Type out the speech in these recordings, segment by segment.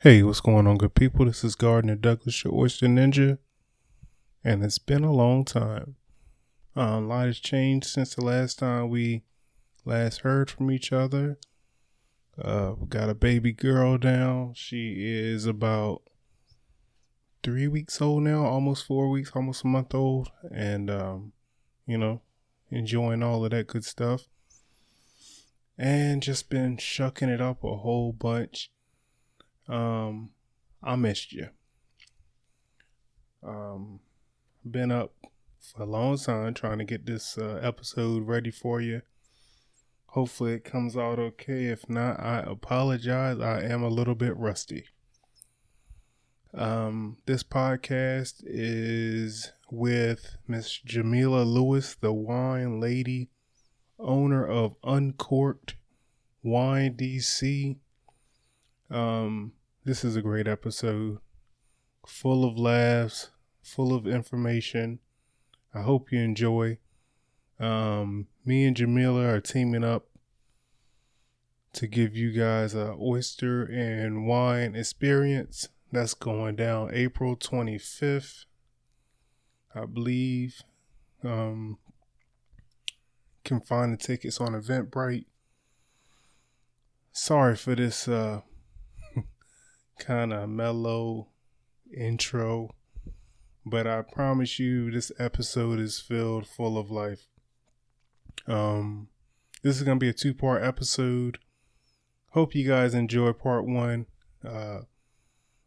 Hey, what's going on, good people? This is Gardner Douglas, your Oyster Ninja, and it's been a long time. A lot has changed since the last time we last heard from each other. We got a baby girl now. She is about 3 weeks old now, almost 4 weeks, almost a month old, and enjoying all of that good stuff. And just been shucking it up a whole bunch. I missed you. Been up for a long time trying to get this episode ready for you. Hopefully it comes out okay. If not, I apologize. I am a little bit rusty. This podcast is with Miss Jameelah Lewis, the wine lady, owner of Uncorked Wine DC. This is a great episode, full of laughs, full of information. I hope you enjoy. Me and Jameelah are teaming up to give you guys a oyster and wine experience that's going down April 25th, I believe. Can find the tickets on Eventbrite. Sorry for this kind of mellow intro, but I promise you this episode is filled full of life. This is gonna be a 2-part episode. Hope you guys enjoy part 1.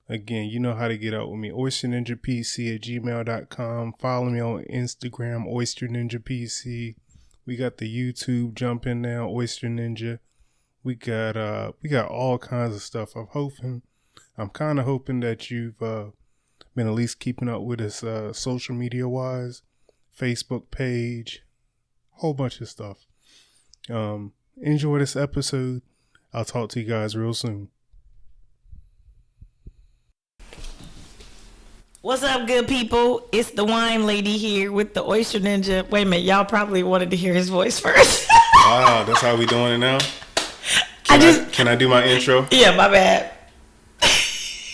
Again, you know how to get out with me. oysterninjapc@gmail.com. Follow me on Instagram, oysterninjapc. We got the YouTube jumping now, Oyster Ninja. We got all kinds of stuff. I'm kind of hoping that you've been at least keeping up with us social media wise, Facebook page, whole bunch of stuff. Enjoy this episode. I'll talk to you guys real soon. What's up, good people? It's the wine lady here with the Oyster Ninja. Wait a minute, y'all probably wanted to hear his voice first. Wow, that's how we doing it now? Can I do my intro? Yeah, my bad.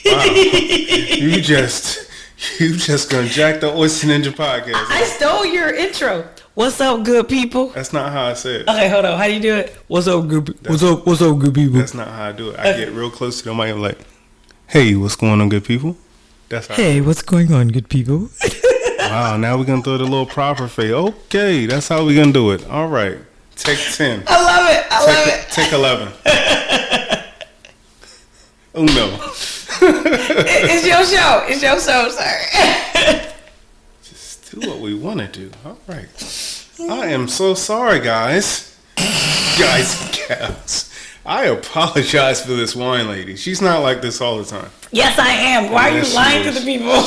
Wow. You just gonna jack the Oyster Ninja podcast. I stole your intro. What's up, good people? That's not how I say it. Okay, hold on. How do you do it? What's up, good people? What's up, good people? That's not how I do it. I get real close to the mic. I'm like, hey, what's going on, good people? That's how what's going on, good people? Wow, now we're gonna throw the little proper face. Okay, that's how we're gonna do it. All right. Take 10. I love it. I love it. Take 11. Oh no. It's your show. It's your show, sir. Just do what we want to do. All right. I am so sorry, guys. Guys and gals. I apologize for this wine lady. She's not like this all the time. Yes, I am. Why are you lying to the people?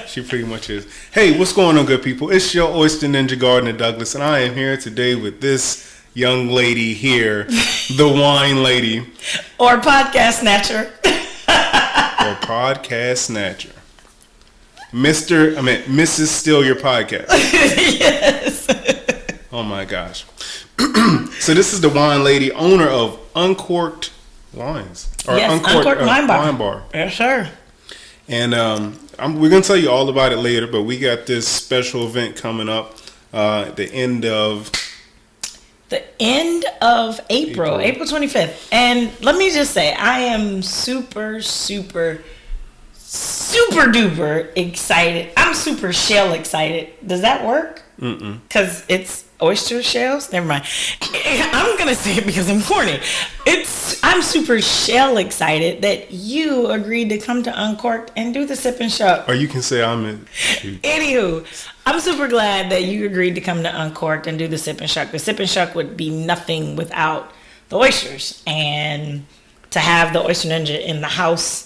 She pretty much is. Hey, what's going on, good people? It's your Oyster Ninja Gardner Douglas, and I am here today with this young lady here, the wine lady. Or podcast snatcher. Mrs. Steal Your Podcast. Yes. Oh my gosh. So this is the wine lady, owner of Uncorked Wines. Yes, Uncorked Wine Bar. Yes, sir. And we're going to tell you all about it later, but we got this special event coming up at the end of April 25th. And let me just say, I am super, super, super duper excited. I'm super shell excited. Does that work? Mm-mm. Because it's oyster shells? Never mind. I'm going to say it because I'm corny. I'm super shell excited that you agreed to come to Uncorked and do the sip and shuck. Or you can say I'm in. Anywho, I'm super glad that you agreed to come to Uncorked and do the sip and shuck. The sip and shuck would be nothing without the oysters. And to have the Oyster Ninja in the house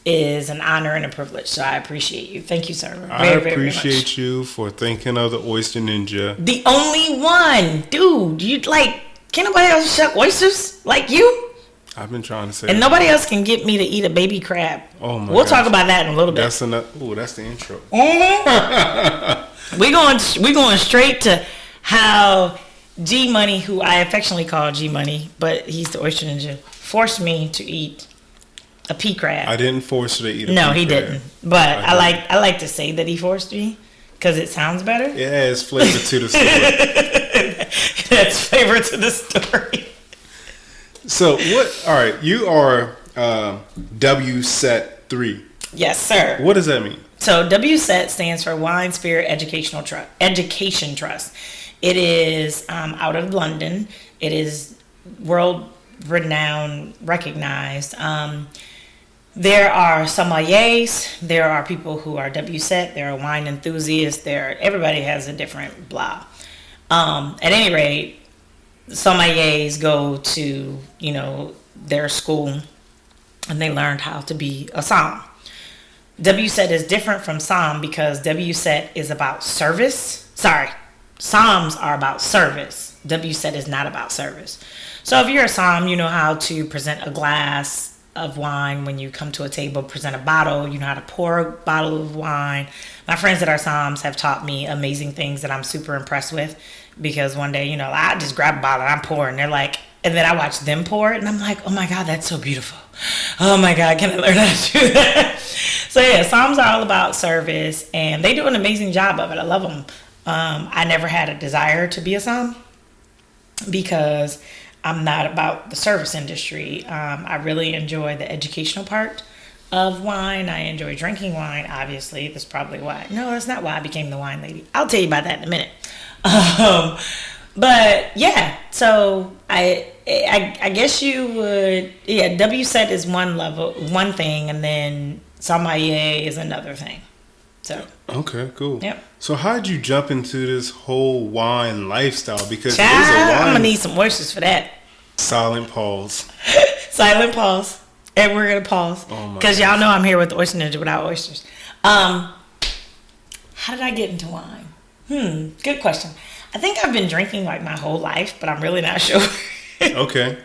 is an honor and a privilege. So I appreciate you. Thank you, sir. I appreciate you for thinking of the Oyster Ninja. The only one. Dude, can't nobody else shuck oysters like you? I've been trying to say and nobody else can get me to eat a baby crab. Oh my We'll talk about that in a little bit. That's the intro. Mm-hmm. we going straight to how G Money, who I affectionately call G Money, but he's the Oyster Ninja, forced me to eat a pea crab. I didn't force her to eat a No, pea he crab. didn't. But I like to say that he forced me because it sounds better. It adds flavor to the story. That's flavor to the story. So what? All right, you are WSET 3. Yes, sir. What does that mean? So WSET stands for Wine Spirit Education Trust. It is out of London. It is world renowned, recognized. There are sommeliers. There are people who are WSET. There are wine enthusiasts. Everybody has a different blah. At any rate, sommeliers go to their school and they learned how to be a som. WSET is different from som because WSET is about service. Sorry, soms are about service. WSET is not about service. So if you're a som, you know how to present a glass of wine when you come to a table, present a bottle, you know how to pour a bottle of wine. My friends that are soms have taught me amazing things that I'm super impressed with because one day, I just grab a bottle and I'm pouring. They're like, and then I watch them pour it and I'm like, oh my God, that's so beautiful. Oh my God, can I learn how to do that? So yeah, soms are all about service and they do an amazing job of it. I love them. I never had a desire to be a som because I'm not about the service industry. I really enjoy the educational part of wine. I enjoy drinking wine, obviously. That's probably why. No, that's not why I became the wine lady. I'll tell you about that in a minute. But yeah, so I guess you would, WSET is one thing, and then sommelier is another thing. So okay, cool. Yep. So how'd you jump into this whole wine lifestyle? Because Child, it is a wine. I'm gonna need some oysters for that. Silent pause. Silent pause, and we're gonna pause Oh because y'all know I'm here with the Oyster Ninja without oysters. How did I get into wine? Good question. I think I've been drinking like my whole life, but I'm really not sure. Okay.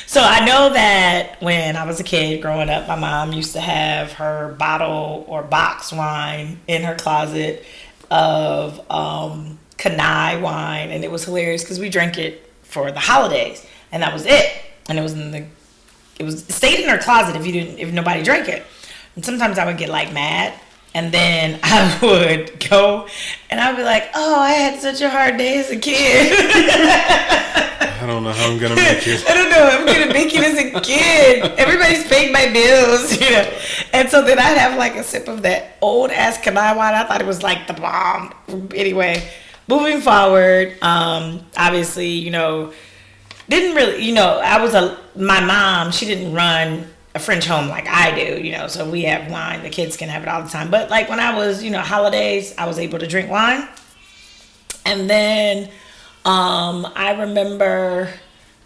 So I know that when I was a kid growing up, my mom used to have her bottle or box wine in her closet of Cognac wine, and it was hilarious because we drank it for the holidays, and that was it. And it stayed in her closet if nobody drank it. And sometimes I would get like mad. And then I would go and I'd be like, oh, I had such a hard day as a kid. I don't know how I'm going to make it. I don't know. I'm going to make it as a kid. Everybody's paying my bills, And so then I'd have like a sip of that old ass Cognac wine. I thought it was like the bomb. Anyway, moving forward, obviously, didn't really, my mom, she didn't run a French home like I do, so we have wine. The kids can have it all the time. But like when I was, holidays, I was able to drink wine. And then I remember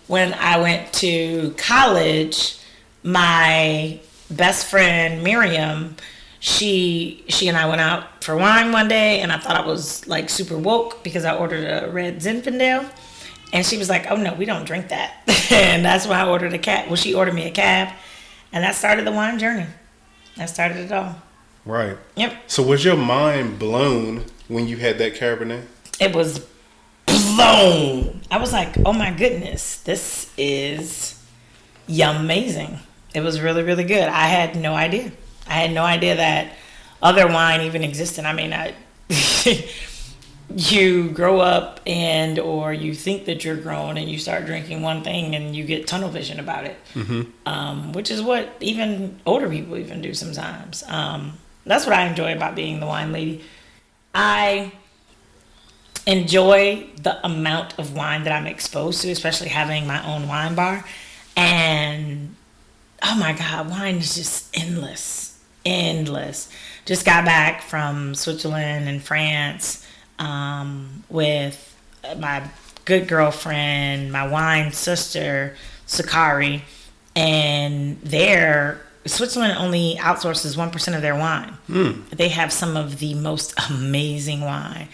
when I went to college, my best friend Miriam, she and I went out for wine one day, and I thought I was like super woke because I ordered a red Zinfandel. And she was like, oh no, we don't drink that. And that's why I ordered a cab. Well, she ordered me a cab. And that started the wine journey. That started it all. Right. Yep. So was your mind blown when you had that Cabernet? It was blown. I was like, oh my goodness, this is amazing. It was really, really good. I had no idea. I had no idea that other wine even existed. I mean, you grow up or you think that you're grown and you start drinking one thing and you get tunnel vision about it, which is what even older people even do sometimes. That's what I enjoy about being the wine lady. I enjoy the amount of wine that I'm exposed to, especially having my own wine bar. And oh my God, wine is just endless. Just got back from Switzerland and France with my good girlfriend, my wine sister, Sakari, and Switzerland only outsources 1% of their wine. They have some of the most amazing wine.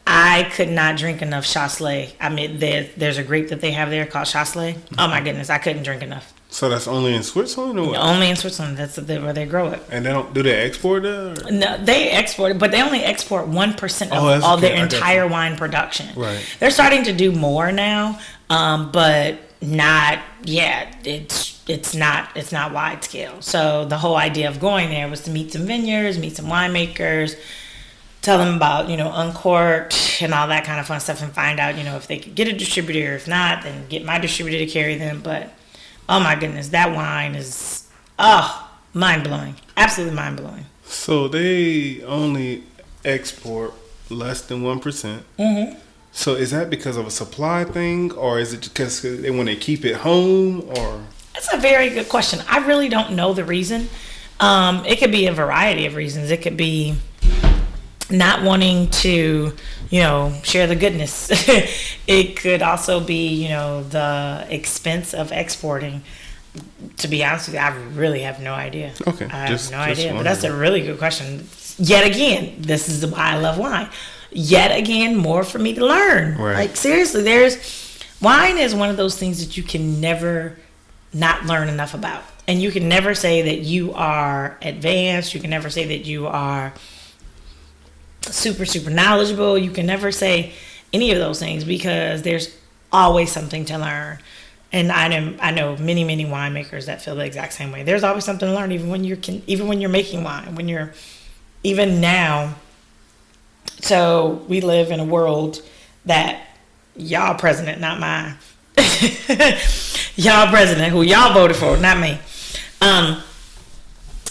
I could not drink enough Chasselet. I mean, there's a grape that they have there called Chasselet. Oh my goodness, I couldn't drink enough. So that's only in Switzerland, or what? Only in Switzerland. That's where they grow it. And do they export that? Or? No, they export it, but they only export 1% of all their entire wine production. Right. They're starting to do more now, but not yet. It's it's not wide scale. So the whole idea of going there was to meet some vineyards, meet some winemakers, tell them about, Uncorked and all that kind of fun stuff, and find out, if they could get a distributor. If not, then get my distributor to carry them. But oh my goodness, that wine is mind blowing, absolutely mind blowing. So they only export less than 1%. Mm-hmm. So is that because of a supply thing, or is it because they want to keep it home, or? That's a very good question. I really don't know the reason. It could be a variety of reasons. It could be not wanting to, share the goodness. It could also be, the expense of exporting. To be honest with you, I really have no idea. Okay. I have no idea. But that's a really good question. Yet again, this is why I love wine. Yet again, more for me to learn. Right. Like, seriously, wine is one of those things that you can never not learn enough about. And you can never say that you are advanced. You can never say that you are super, super knowledgeable. You can never say any of those things, because there's always something to learn. And I know many, many winemakers that feel the exact same way. There's always something to learn, even when you're making wine, even now. So we live in a world that y'all president, not mine, y'all president, who y'all voted for, not me,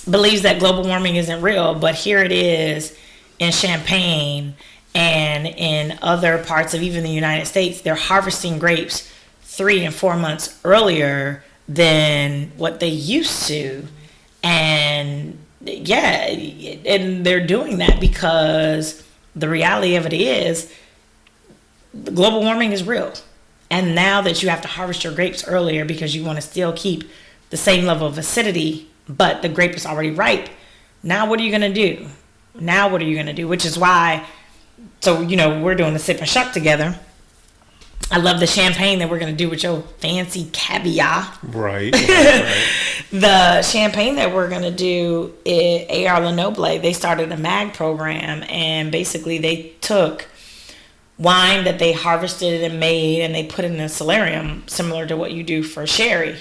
believes that global warming isn't real. But here it is in Champagne and in other parts of even the United States. They're harvesting grapes 3 and 4 months earlier than what they used to. And yeah, and they're doing that because the reality of it is global warming is real. And now that you have to harvest your grapes earlier because you want to still keep the same level of acidity, but the grape is already ripe, now what are you going to do? Which is why, so, we're doing the sip and shuck together. I love the champagne that we're going to do with your fancy caviar. Right. The champagne that we're going to do is A.R. Lenoble. They started a MAG program, and basically they took wine that they harvested and made, and they put it in a solarium similar to what you do for sherry.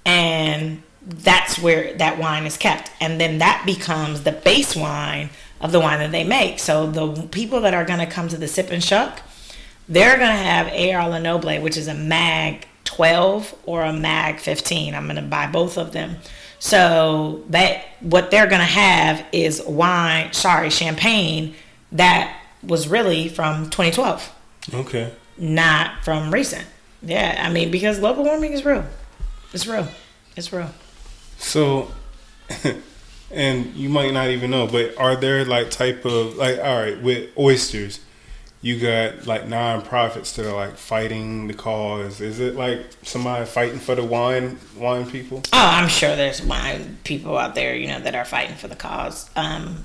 And that's where that wine is kept. And then that becomes the base wine of the wine that they make. So the people that are going to come to the sip and shuck, they're going to have A.R. Lenoble, which is a MAG 12 or a MAG 15. I'm going to buy both of them. So that what they're going to have is champagne that was really from 2012. Okay. Not from recent. Yeah, I mean, because global warming is real. It's real. So, and you might not even know, but are there type of all right, with oysters, you got non-profits that are fighting the cause? Is it somebody fighting for the wine people? Oh, I'm sure there's wine people out there, that are fighting for the cause.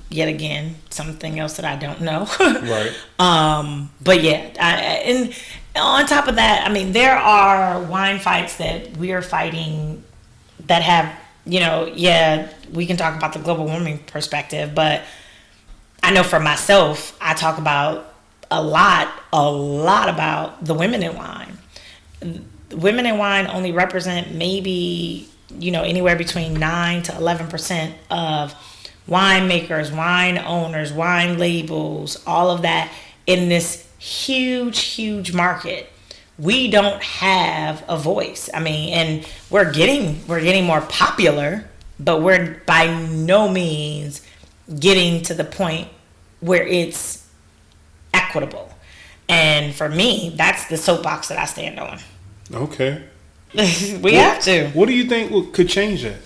Yet again, something else that I don't know. Right. But yeah, and on top of that, I mean, there are wine fights that we are fighting that have, we can talk about the global warming perspective, but I know for myself, I talk about a lot about the women in wine. Women in wine only represent maybe, anywhere between 9 to 11% of winemakers, wine owners, wine labels, all of that in this huge market. We don't have a voice. I mean, and we're getting more popular, but we're by no means getting to the point where it's equitable. And for me, that's the soapbox that I stand on. Okay. We have to. What do you think could change that?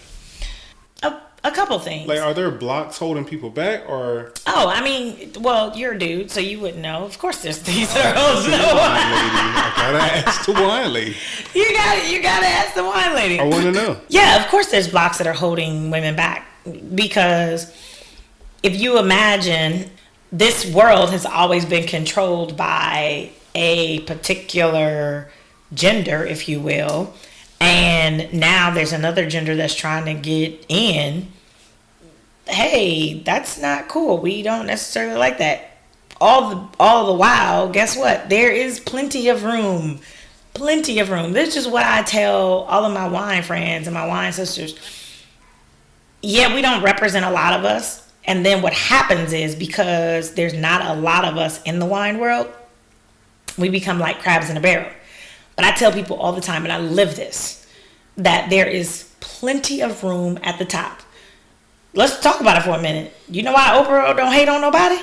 A couple things. Are there blocks holding people back, or? Oh, I mean, well, you're a dude, so you wouldn't know. Of course, there's things that are holding no. I gotta ask the wine lady. You gotta ask the wine lady. I want to know. Yeah, of course, there's blocks that are holding women back, because if you imagine, this world has always been controlled by a particular gender, if you will, and now there's another gender that's trying to get in. Hey, that's not cool. We don't necessarily like that. All the while, guess what? There is plenty of room plenty of room. This is what I tell all of my wine friends and my wine sisters. Yeah, we don't represent a lot of us. And then what happens is, because there's not a lot of us in the wine world, we become like crabs in a barrel. But I tell people all the time, and I live this, that there is plenty of room at the top. Let's talk about it for a minute. You know why Oprah don't hate on nobody?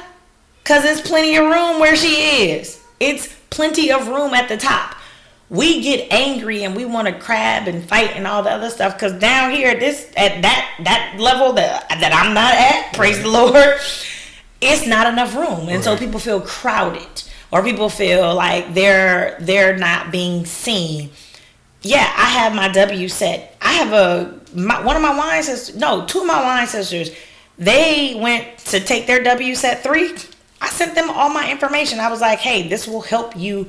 Because there's plenty of room where she is. It's plenty of room at the top. We get angry and we want to crab and fight and all the other stuff, because down here at that level that I'm not at, praise the Lord, it's not enough room. And so people feel crowded, or people feel like they're not being seen. Yeah, I have my W set. I have two of my wine sisters, they went to take their W set 3. I sent them all my information. I was like, hey, this will help you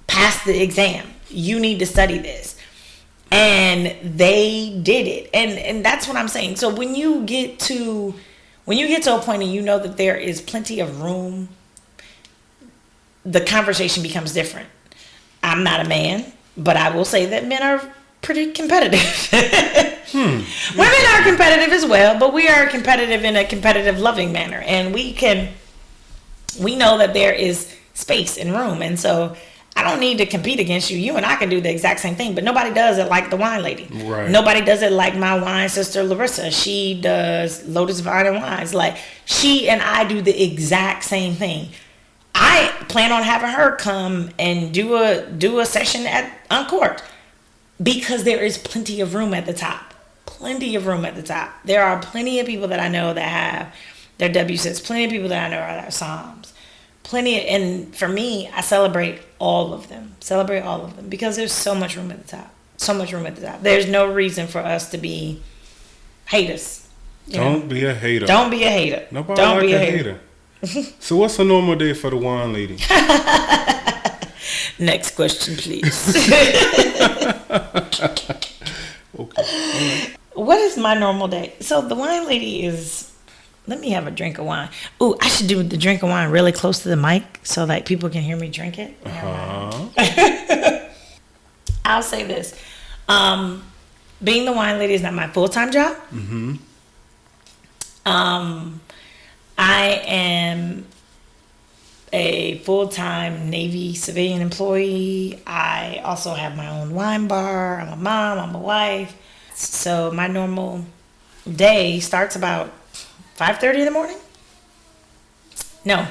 pass the exam. You need to study this. And they did it. And that's what I'm saying. So when you get to a point and you know that there is plenty of room, the conversation becomes different. I'm not a man, but I will say that men are pretty competitive. Women are competitive as well, but we are competitive in a competitive, loving manner. And we know that there is space and room. And so I don't need to compete against you. You and I can do the exact same thing, but nobody does it like the wine lady. Right. Nobody does it like my wine sister Larissa. She does Lotus Vine and Wines. Like, she and I do the exact same thing. I plan on having her come and do a session at Uncorked, because there is plenty of room at the top. Plenty of room at the top. There are plenty of people that I know that have their WSETs. Plenty of people that I know are their Psalms. And for me, I celebrate all of them. Because there's so much room at the top. So much room at the top. There's no reason for us to be haters. Don't be a hater. Don't be a hater. Nobody don't like a hater. So what's a normal day for the wine lady? Next question, please. Okay. What is my normal day? So the wine lady is... Let me have a drink of wine. Ooh, I should do the drink of wine really close to the mic so that people can hear me drink it. I'll say this. Being the wine lady is not my full-time job. Mm-hmm. I am a full-time Navy civilian employee. I also have my own wine bar. I'm a mom. I'm a wife. So my normal day starts about 5:30 in the morning? No.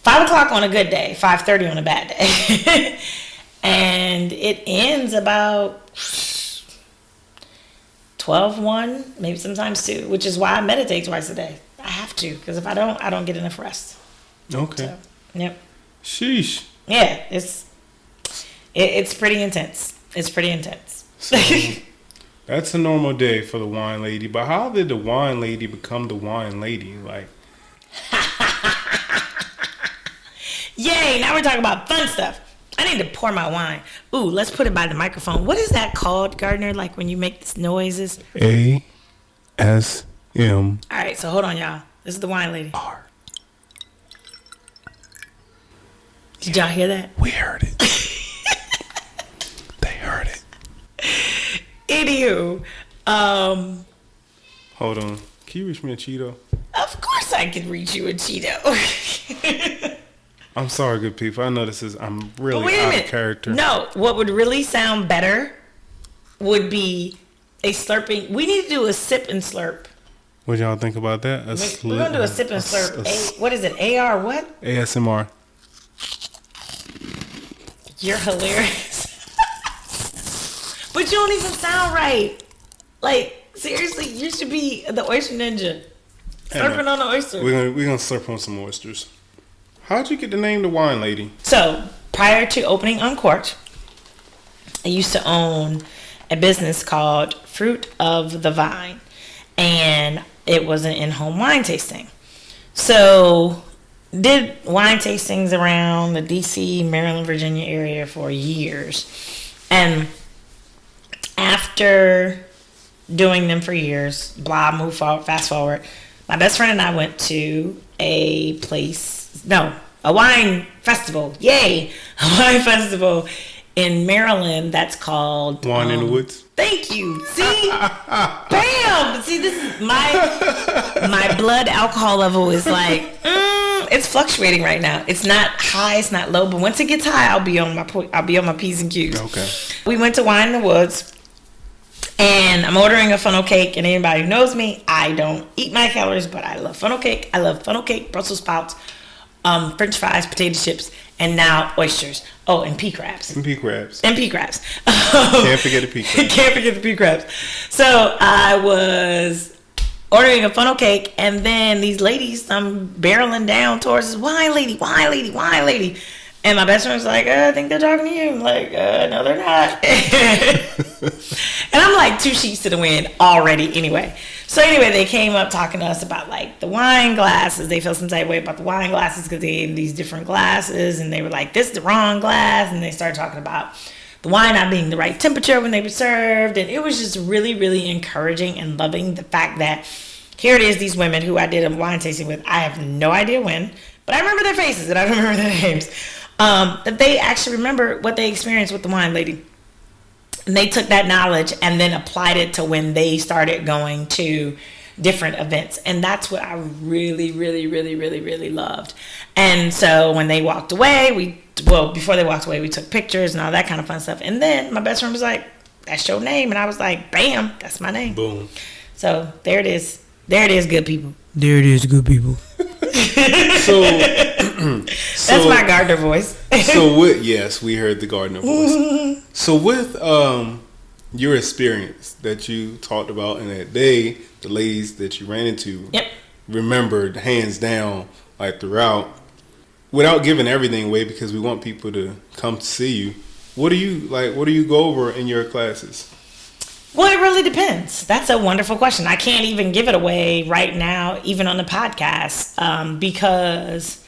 5 o'clock on a good day, 5:30 on a bad day. And it ends about 12, 1, maybe sometimes 2, which is why I meditate twice a day. I have to, because if I don't get enough rest. Okay. So, yep. Sheesh. Yeah, it's pretty intense. It's pretty intense. So, that's a normal day for the wine lady. But how did the wine lady become the wine lady? Like, yay! Now we're talking about fun stuff. I need to pour my wine. Ooh, let's put it by the microphone. What is that called, Gardner? Like when you make these noises? ASM. All right, so hold on, y'all. This is the wine lady. R. Did y'all hear that? We heard it. They heard it. Anywho, hold on. Can you reach me a Cheeto? Of course I can reach you a Cheeto. I'm sorry, good people. I know I'm really out of character. No, what would really sound better would be a slurping. We need to do a sip and slurp. What y'all think about that? We're going to do a sip and slurp. What is it? AR what? ASMR. You're hilarious. But you don't even sound right. Like, seriously, you should be the oyster ninja. Slurping on the oyster. We're gonna slurp on some oysters. How'd you get the name The Wine Lady? So, prior to opening Uncorked, I used to own a business called Fruit of the Vine. And it was an in-home wine tasting. So, did wine tastings around the D.C., Maryland, Virginia area for years. And after doing them for years, fast forward, my best friend and I went to a wine festival. Yay! A wine festival in Maryland that's called Wine in the Woods. Thank you. See? Bam! See, this is my blood alcohol level is like, it's fluctuating right now. It's not high, it's not low, but once it gets high, I'll be on my P's and Q's. Okay. We went to Wine in the Woods, and I'm ordering a funnel cake, and anybody who knows me, I don't eat my calories, but I love funnel cake. I love funnel cake, Brussels sprouts, French fries, potato chips, and now oysters. Oh, and pea crabs. And pea crabs. Can't forget the pea crabs. Can't forget the pea crabs. So I was ordering a funnel cake, and then these ladies, I'm barreling down towards this wine lady. And my best friend was like, I think they're talking to you. I'm like, no, they're not. And I'm like 2 sheets to the wind already anyway. So anyway, they came up talking to us about like the wine glasses. They felt some type of way about the wine glasses because they had these different glasses. And they were like, this is the wrong glass. And they started talking about the wine not being the right temperature when they were served. And it was just really, really encouraging and loving the fact that here it is, these women who I did a wine tasting with. I have no idea when, but I remember their faces and I remember their names. That they actually remember what they experienced with the wine lady. And they took that knowledge and then applied it to when they started going to different events. And that's what I really, really, really, really, really loved. And so when they walked away, before they walked away, we took pictures and all that kind of fun stuff. And then my best friend was like, that's your name. And I was like, bam, that's my name. Boom. So there it is. There it is, good people. There it is, good people. That's my Gardner voice. Yes, we heard the Gardner voice. So with your experience that you talked about in that day, the ladies that you ran into, remembered hands down, like throughout, without giving everything away because we want people to come to see you. What do you go over in your classes? Well, it really depends. That's a wonderful question. I can't even give it away right now, even on the podcast, because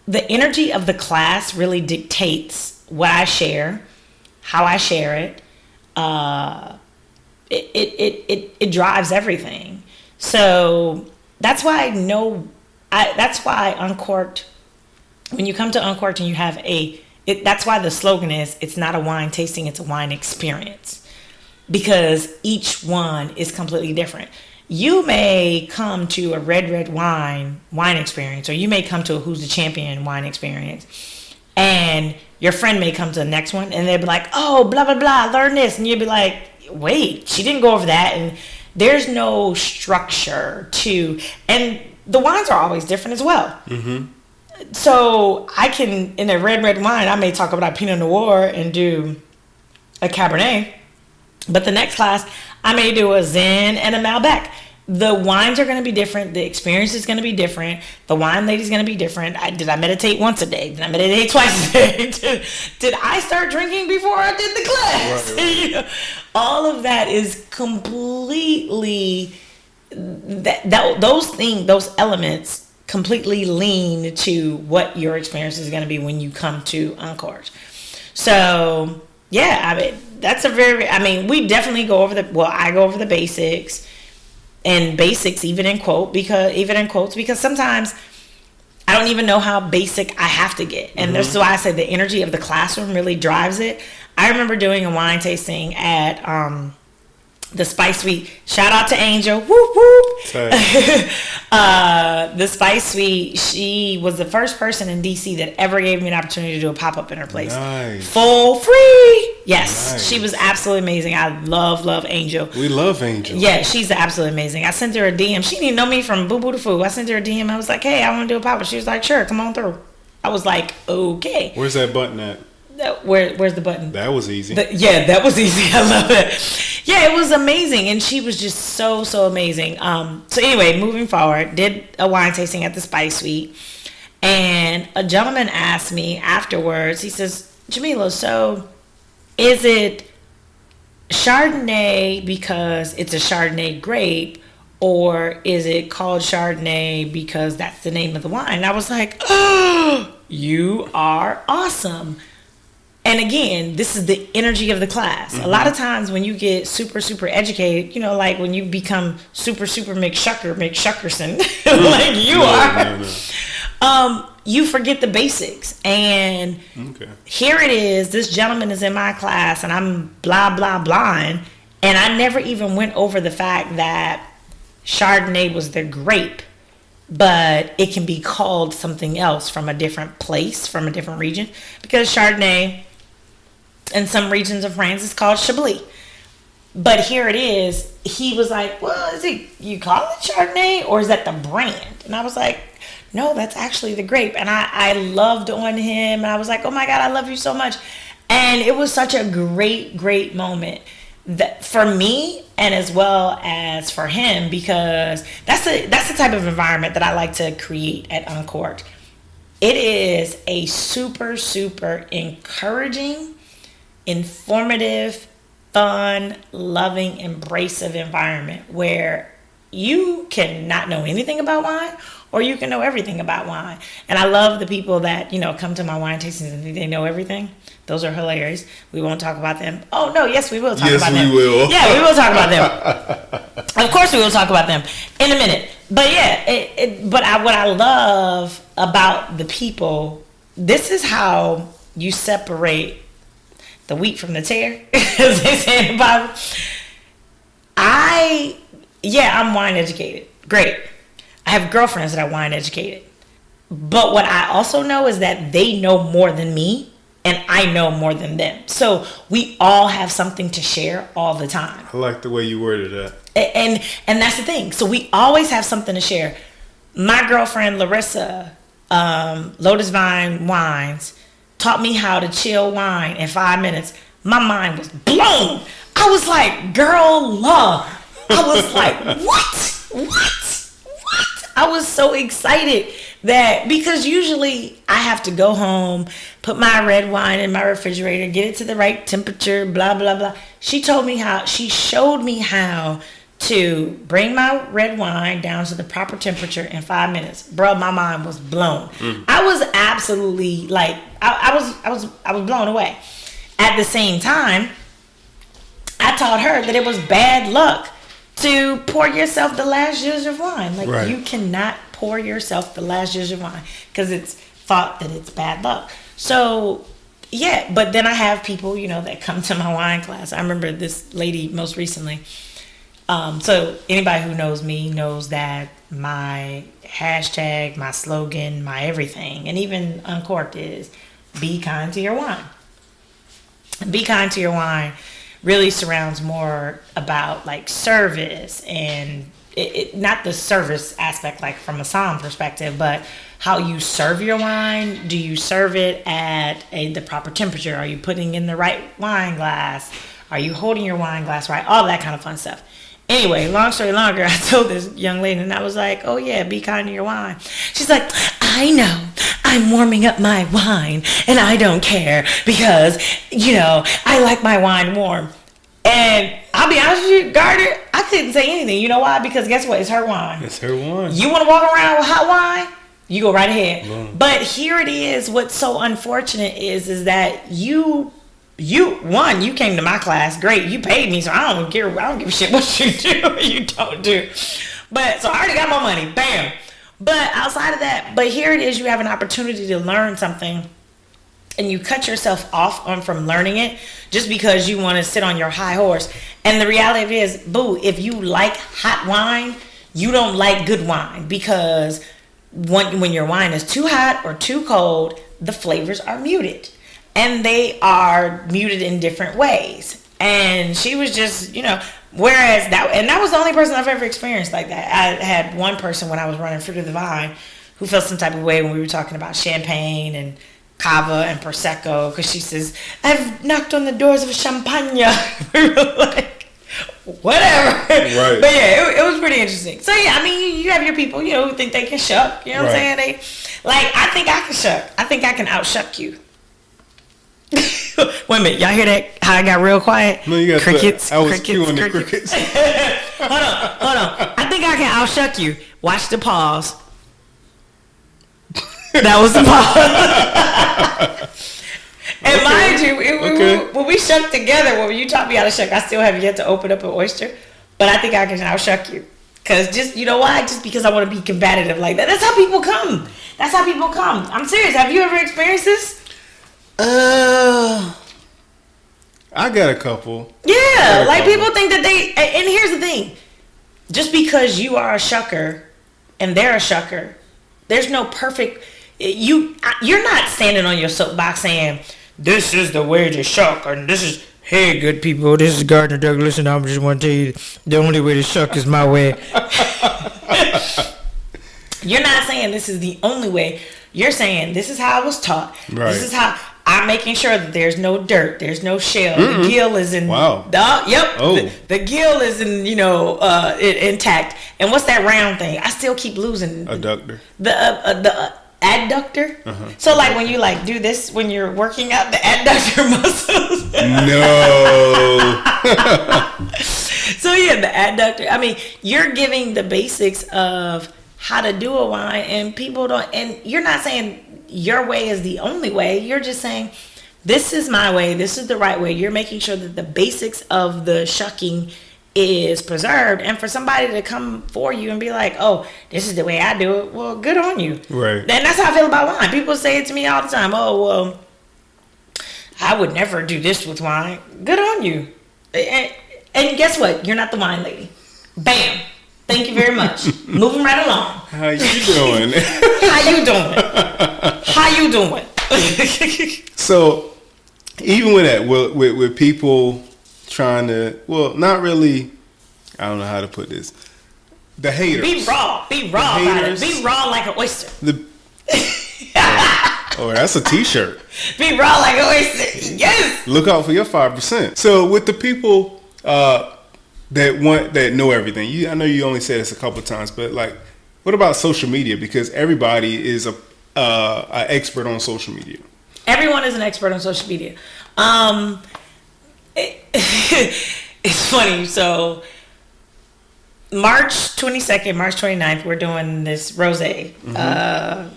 the energy of the class really dictates what I share, how I share it. It drives everything. So that's why that's why Uncorked, when you come to Uncorked and you have that's why the slogan is, it's not a wine tasting, it's a wine experience. Because each one is completely different. You may come to a red wine experience, or you may come to a Who's the Champion wine experience, and your friend may come to the next one, and they'll be like, oh, blah, blah, blah, learn this. And you'll be like, wait, she didn't go over that. And there's no structure and the wines are always different as well. Mm-hmm. So I can, in a red wine, I may talk about Pinot Noir and do a Cabernet. But the next class, I may do a Zen and a Malbec. The wines are going to be different. The experience is going to be different. The wine lady's going to be different. Did I meditate once a day? Did I meditate twice a day? Did I start drinking before I did the class? Right. You know, all of that is completely, those elements completely lean to what your experience is going to be when you come to Uncorked. So, yeah, I mean, we definitely go over I go over the basics, and basics even in quotes, because sometimes I don't even know how basic I have to get. And that's why I said the energy of the classroom really drives it. I remember doing a wine tasting at the Spice Suite. Shout out to Angel. Whoop, whoop. The Spice Suite, she was the first person in DC that ever gave me an opportunity to do a pop-up in her place. Nice. Full free. Yes. Nice. She was absolutely amazing. I love Angel. We love Angel. Yeah, she's absolutely amazing. I sent her a DM. She didn't even know me from Boo Boo to Foo. I sent her a DM. I was like, hey, I want to do a pop-up. She was like, sure, come on through. I was like, okay. Where's that button at? Where's the button? That was easy. That was easy. I love it. Yeah, it was amazing, and she was just so amazing. So anyway, moving forward, did a wine tasting at the Spice Suite, and a gentleman asked me afterwards. He says, Jameelah, so is it Chardonnay because it's a Chardonnay grape, or is it called Chardonnay because that's the name of the wine? And I was like, oh, you are awesome. And again, this is the energy of the class. Mm-hmm. A lot of times when you get super educated, you know, like when you become super McShuckerson, like you are. No. You forget the basics. And here it is. This gentleman is in my class, and I'm blah, blah, blahing. And I never even went over the fact that Chardonnay was the grape, but it can be called something else from a different place, from a different region. Because Chardonnay in some regions of France is called Chablis. But here it is. He was like, well, is it, you call it Chardonnay, or is that the brand? And I was like, no, that's actually the grape. And I loved on him. And I was like, oh my God, I love you so much. And it was such a great, great moment that for me, and as well as for him, because that's the type of environment that I like to create at Uncorked. It is a super, super encouraging, informative, fun, loving, embracive environment where you can not know anything about wine, or you can know everything about wine. And I love the people that, come to my wine tastings and think they know everything. Those are hilarious. We won't talk about them. Oh, no, yes, we will talk about them. Yes, we will. Yeah, we will talk about them. Of course we will talk about them in a minute. But yeah, what I love about the people, this is how you separate the wheat from the tare, as they say in the Bible. I'm wine educated. Great. I have girlfriends that are wine educated. But what I also know is that they know more than me, and I know more than them. So we all have something to share all the time. I like the way you worded that. And that's the thing. So we always have something to share. My girlfriend Larissa, Lotus Vine Wines, taught me how to chill wine in 5 minutes. My mind was blown. I was like, girl, love. I was like, what? I was so excited that, because usually I have to go home, put my red wine in my refrigerator, get it to the right temperature, blah, blah, blah. She showed me how to bring my red wine down to the proper temperature in 5 minutes. Bro, my mind was blown. I was absolutely like, I was blown away. At the same time, I taught her that it was bad luck to pour yourself the last zhuzh of wine. Like, right. You cannot pour yourself the last zhuzh of wine because it's thought that it's bad luck. So, yeah, but then I have people, that come to my wine class. I remember this lady most recently. So anybody who knows me knows that my hashtag, my slogan, my everything, and even Uncorked is be kind to your wine. Be kind to your wine really surrounds more about like service, and it not the service aspect like from a somm perspective, but how you serve your wine. Do you serve it at the proper temperature? Are you putting in the right wine glass? Are you holding your wine glass right? All that kind of fun stuff. Anyway, long story longer, I told this young lady, and I was like, oh yeah, be kind to your wine. She's like, I know, I'm warming up my wine, and I don't care because, I like my wine warm. And I'll be honest with you, Gardner, I couldn't say anything. You know why? Because guess what? It's her wine. It's her wine. You want to walk around with hot wine? You go right ahead. Wow. But here it is. What's so unfortunate is that you came to my class. Great. You paid me, so I don't give a shit what you do or you don't do. But so I already got my money. Bam. But outside of that, here it is. You have an opportunity to learn something, and you cut yourself off from learning it just because you want to sit on your high horse. And the reality is, boo, if you like hot wine, you don't like good wine, because when your wine is too hot or too cold, the flavors are muted. And they are muted in different ways. And she was just, whereas that was the only person I've ever experienced like that. I had one person when I was running Fruit of the Vine who felt some type of way when we were talking about champagne and cava and prosecco, because she says, I've knocked on the doors of champagne. We were like, whatever. Right. But yeah, it was pretty interesting. So yeah, I mean, you have your people, who think they can shuck. You know what I'm saying? I think I can shuck. I think I can outshuck you. Wait a minute, y'all hear that? How I got real quiet? No, you got crickets. I was cueing the crickets. Hold on. I think I can outshuck you. Watch the pause. That was the pause. And mind you, when we shuck together, when you taught me how to shuck, I still have yet to open up an oyster, but I think I can outshuck you. Because just, you know why? Just because I want to be competitive like that. That's how people come. That's how people come. I'm serious. Have you ever experienced this? I got a couple. Yeah, like people think that and here's the thing. Just because you are a shucker and they're a shucker, there's no perfect, you're not standing on your soapbox saying, this is the way to shuck, and this is, hey good people, this is Gardner Douglas, and I just want to tell you, the only way to shuck is my way. You're not saying this is the only way. You're saying this is how I was taught. Right. This is how I'm making sure that there's no dirt, there's no shell. Mm-mm. The gill is in. Wow. The gill is in. Intact. And what's that round thing? I still keep losing. Adductor. The adductor. Uh-huh. So like when you like do this when you're working out the adductor muscles. No. So yeah, the adductor. I mean, you're giving the basics of how to do a wine, and people don't. And you're not saying your way is the only way. You're just saying, this is my way. This is the right way. You're making sure that the basics of the shucking is preserved. And for somebody to come for you and be like, oh, this is the way I do it. Well, good on you. Right. And that's how I feel about wine. People say it to me all the time. Oh, well, I would never do this with wine. Good on you. And guess what? You're not the wine lady. Bam. Thank you very much. Moving right along. How you doing? How you doing? So, even with that, with people trying to, well, not really, I don't know how to put this. The haters. Be raw about it. Be raw like an oyster. Oh, that's a t-shirt. Be raw like an oyster. Yes. Look out for your 5%. So, with the people that know everything. I know you only said this a couple of times, but like, what about social media? Because everybody is an expert on social media. Everyone is an expert on social media. It's funny. So March 22nd, March 29th, we're doing this rosé,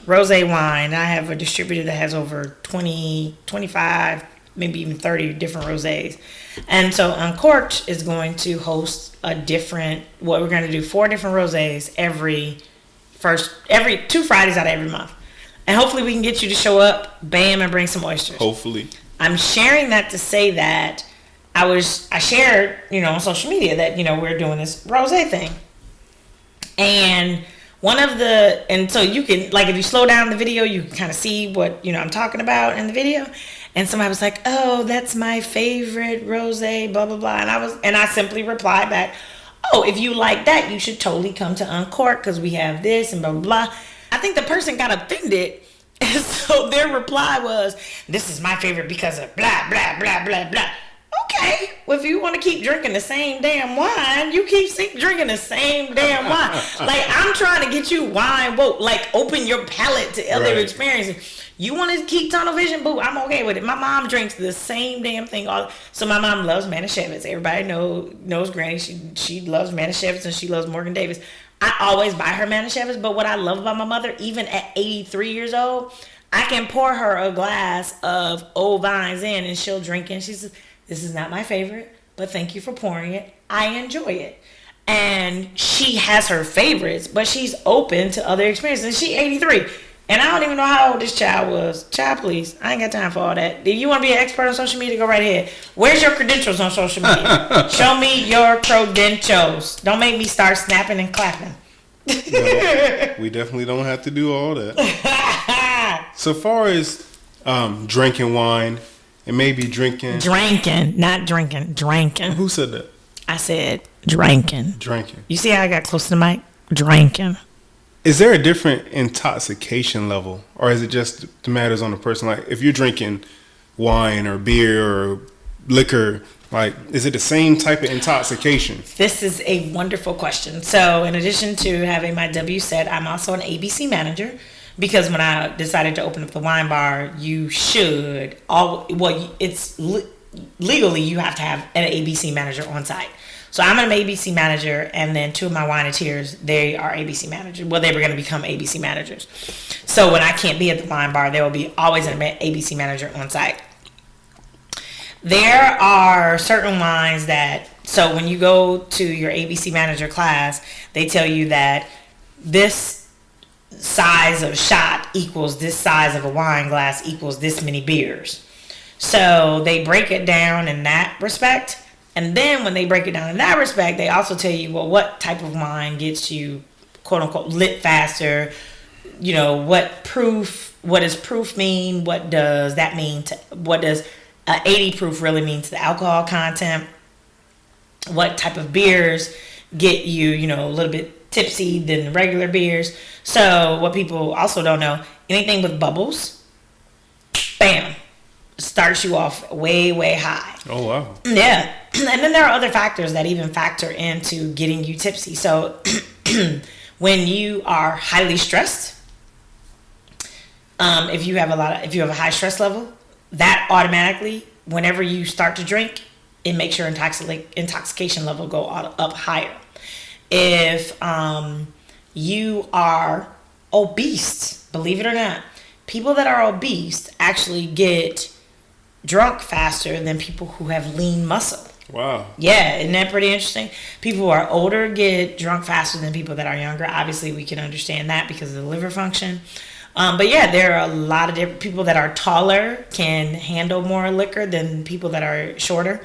rosé wine. I have a distributor that has over 20, 25, maybe even 30 different rosés. And so Uncorked is going to host we're going to do 4 different rosés every 2 Fridays out of every month. And hopefully we can get you to show up, bam, and bring some oysters. Hopefully. I'm sharing that to say that I shared, on social media that, we're doing this rosé thing. And so you can, like, if you slow down the video, you can kind of see what, I'm talking about in the video. And somebody was like, oh, that's my favorite rosé, blah, blah, blah. And I simply replied back, oh, if you like that, you should totally come to Uncorked because we have this and blah, blah, blah. I think the person got offended. And so their reply was, this is my favorite because of blah, blah, blah, blah, blah. Okay, well, if you want to keep drinking the same damn wine, you keep drinking the same damn wine. Like, I'm trying to get you wine woke. Like, open your palate to other experiences. You want to keep tunnel vision? Boo, I'm okay with it. My mom drinks the same damn thing. So my mom loves Manischewitz. Everybody knows Granny. She loves Manischewitz and she loves Morgan Davis. I always buy her Manischewitz, but what I love about my mother, even at 83 years old, I can pour her a glass of Old Vines in and she'll drink it. And she says, this is not my favorite, but thank you for pouring it. I enjoy it. And she has her favorites, but she's open to other experiences. And she's 83. And I don't even know how old this child was. Child, please. I ain't got time for all that. Do you want to be an expert on social media? Go right ahead. Where's your credentials on social media? Show me your credentials. Don't make me start snapping and clapping. No, we definitely don't have to do all that. So far as drinking wine and maybe drinking. Drinking, not drinking. Drinking. Who said that? I said drinking. Drinking. You see how I got close to the mic? Drinking. Is there a different intoxication level, or is it just the matters on the person? Like, if you're drinking wine or beer or liquor, like, is it the same type of intoxication? This is a wonderful question. So, in addition to having my W set, I'm also an ABC manager, because when I decided to open up the wine bar, legally you have to have an ABC manager on site. So I'm an ABC manager, and then 2 of my wineteers, they are ABC managers. Well, they were going to become ABC managers. So when I can't be at the wine bar, there will be always an ABC manager on site. There are certain wines that So when you go to your ABC manager class, they tell you that this size of shot equals this size of a wine glass equals this many beers. So they break it down in that respect. And then when they break it down in that respect, they also tell you, well, what type of wine gets you, quote unquote, lit faster? You know, what does proof mean? What does that mean what does 80 proof really mean to the alcohol content? What type of beers get you, you know, a little bit tipsy than regular beers? So what people also don't know, anything with bubbles, bam, starts you off way, way high. Oh, wow. Yeah. And then there are other factors that even factor into getting you tipsy. So when you are highly stressed, if you have a high stress level, that automatically, whenever you start to drink, it makes your intoxication level go up higher. If you are obese, believe it or not, people that are obese actually get drunk faster than people who have lean muscle. Wow. Yeah, isn't that pretty interesting? People who are older get drunk faster than people that are younger. Obviously, we can understand that because of the liver function. But yeah, there are a lot of different people that are taller can handle more liquor than people that are shorter.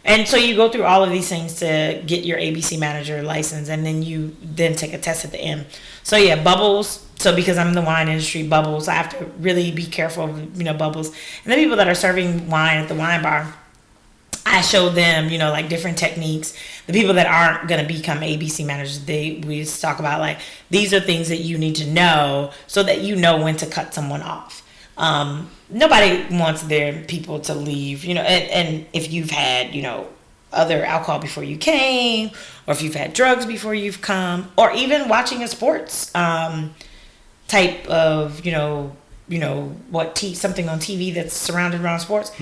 And so you go through all of these things to get your ABC manager license, and then you take a test at the end. So yeah, bubbles. So because I'm in the wine industry, bubbles, I have to really be careful of, you know, bubbles. And the people that are serving wine at the wine bar, I show them, you know, like different techniques. The people that aren't going to become ABC managers, we just talk about like, these are things that you need to know so that you know when to cut someone off. Nobody wants their people to leave, you know, and if you've had, you know, other alcohol before you came, or if you've had drugs before you've come, or even watching a sports type of, something on TV that's surrounded around sports,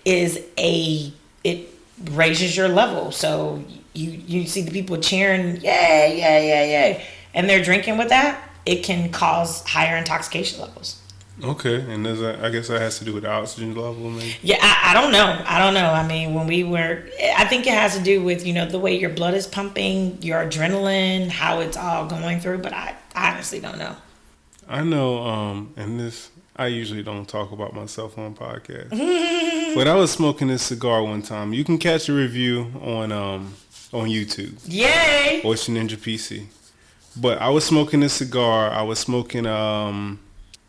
it raises your level. So you see the people cheering, yay, yay, yay, yay, and they're drinking with that, it can cause higher intoxication levels. Okay, and I guess that has to do with the oxygen level, maybe? Yeah, I don't know. I mean, I think it has to do with, you know, the way your blood is pumping, your adrenaline, how it's all going through, but I honestly don't know. I know, and this, I usually don't talk about myself on podcasts, but I was smoking this cigar one time. You can catch a review on YouTube. Yay! Oyster Ninja PC. But I was smoking this cigar. I was smoking,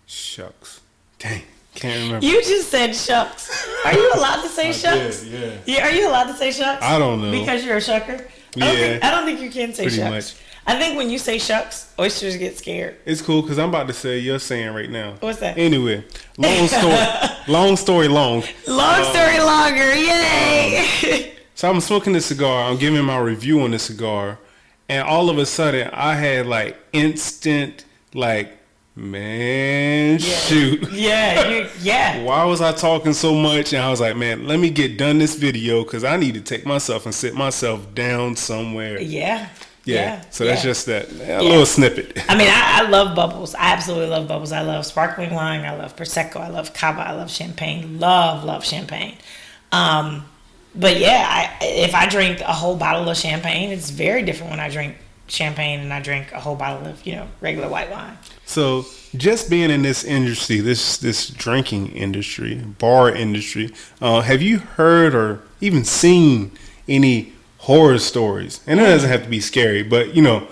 shucks. Dang, can't remember. You just said shucks. Are you allowed to say shucks? Yeah. Are you allowed to say shucks? I don't know. Because you're a shucker? I don't think you can say pretty shucks. Much. I think when you say shucks, oysters get scared. It's cool because I'm about to say you're saying right now. What's that? Anyway, long story long. Long story longer, yay! So I'm smoking this cigar. I'm giving my review on the cigar, and all of a sudden I had like instant like, man, shoot. Yeah. Why was I talking so much? And I was like, man, let me get done this video because I need to take myself and sit myself down somewhere. Yeah. So that's just that little snippet. I mean, I love bubbles. I absolutely love bubbles. I love sparkling wine. I love Prosecco. I love Cava. I love champagne. Love champagne. But yeah, if I drink a whole bottle of champagne, it's very different when I drink champagne and I drink a whole bottle of, you know, regular white wine. So just being in this industry, this drinking industry, bar industry, have you heard or even seen any horror stories? And it doesn't have to be scary, but you know,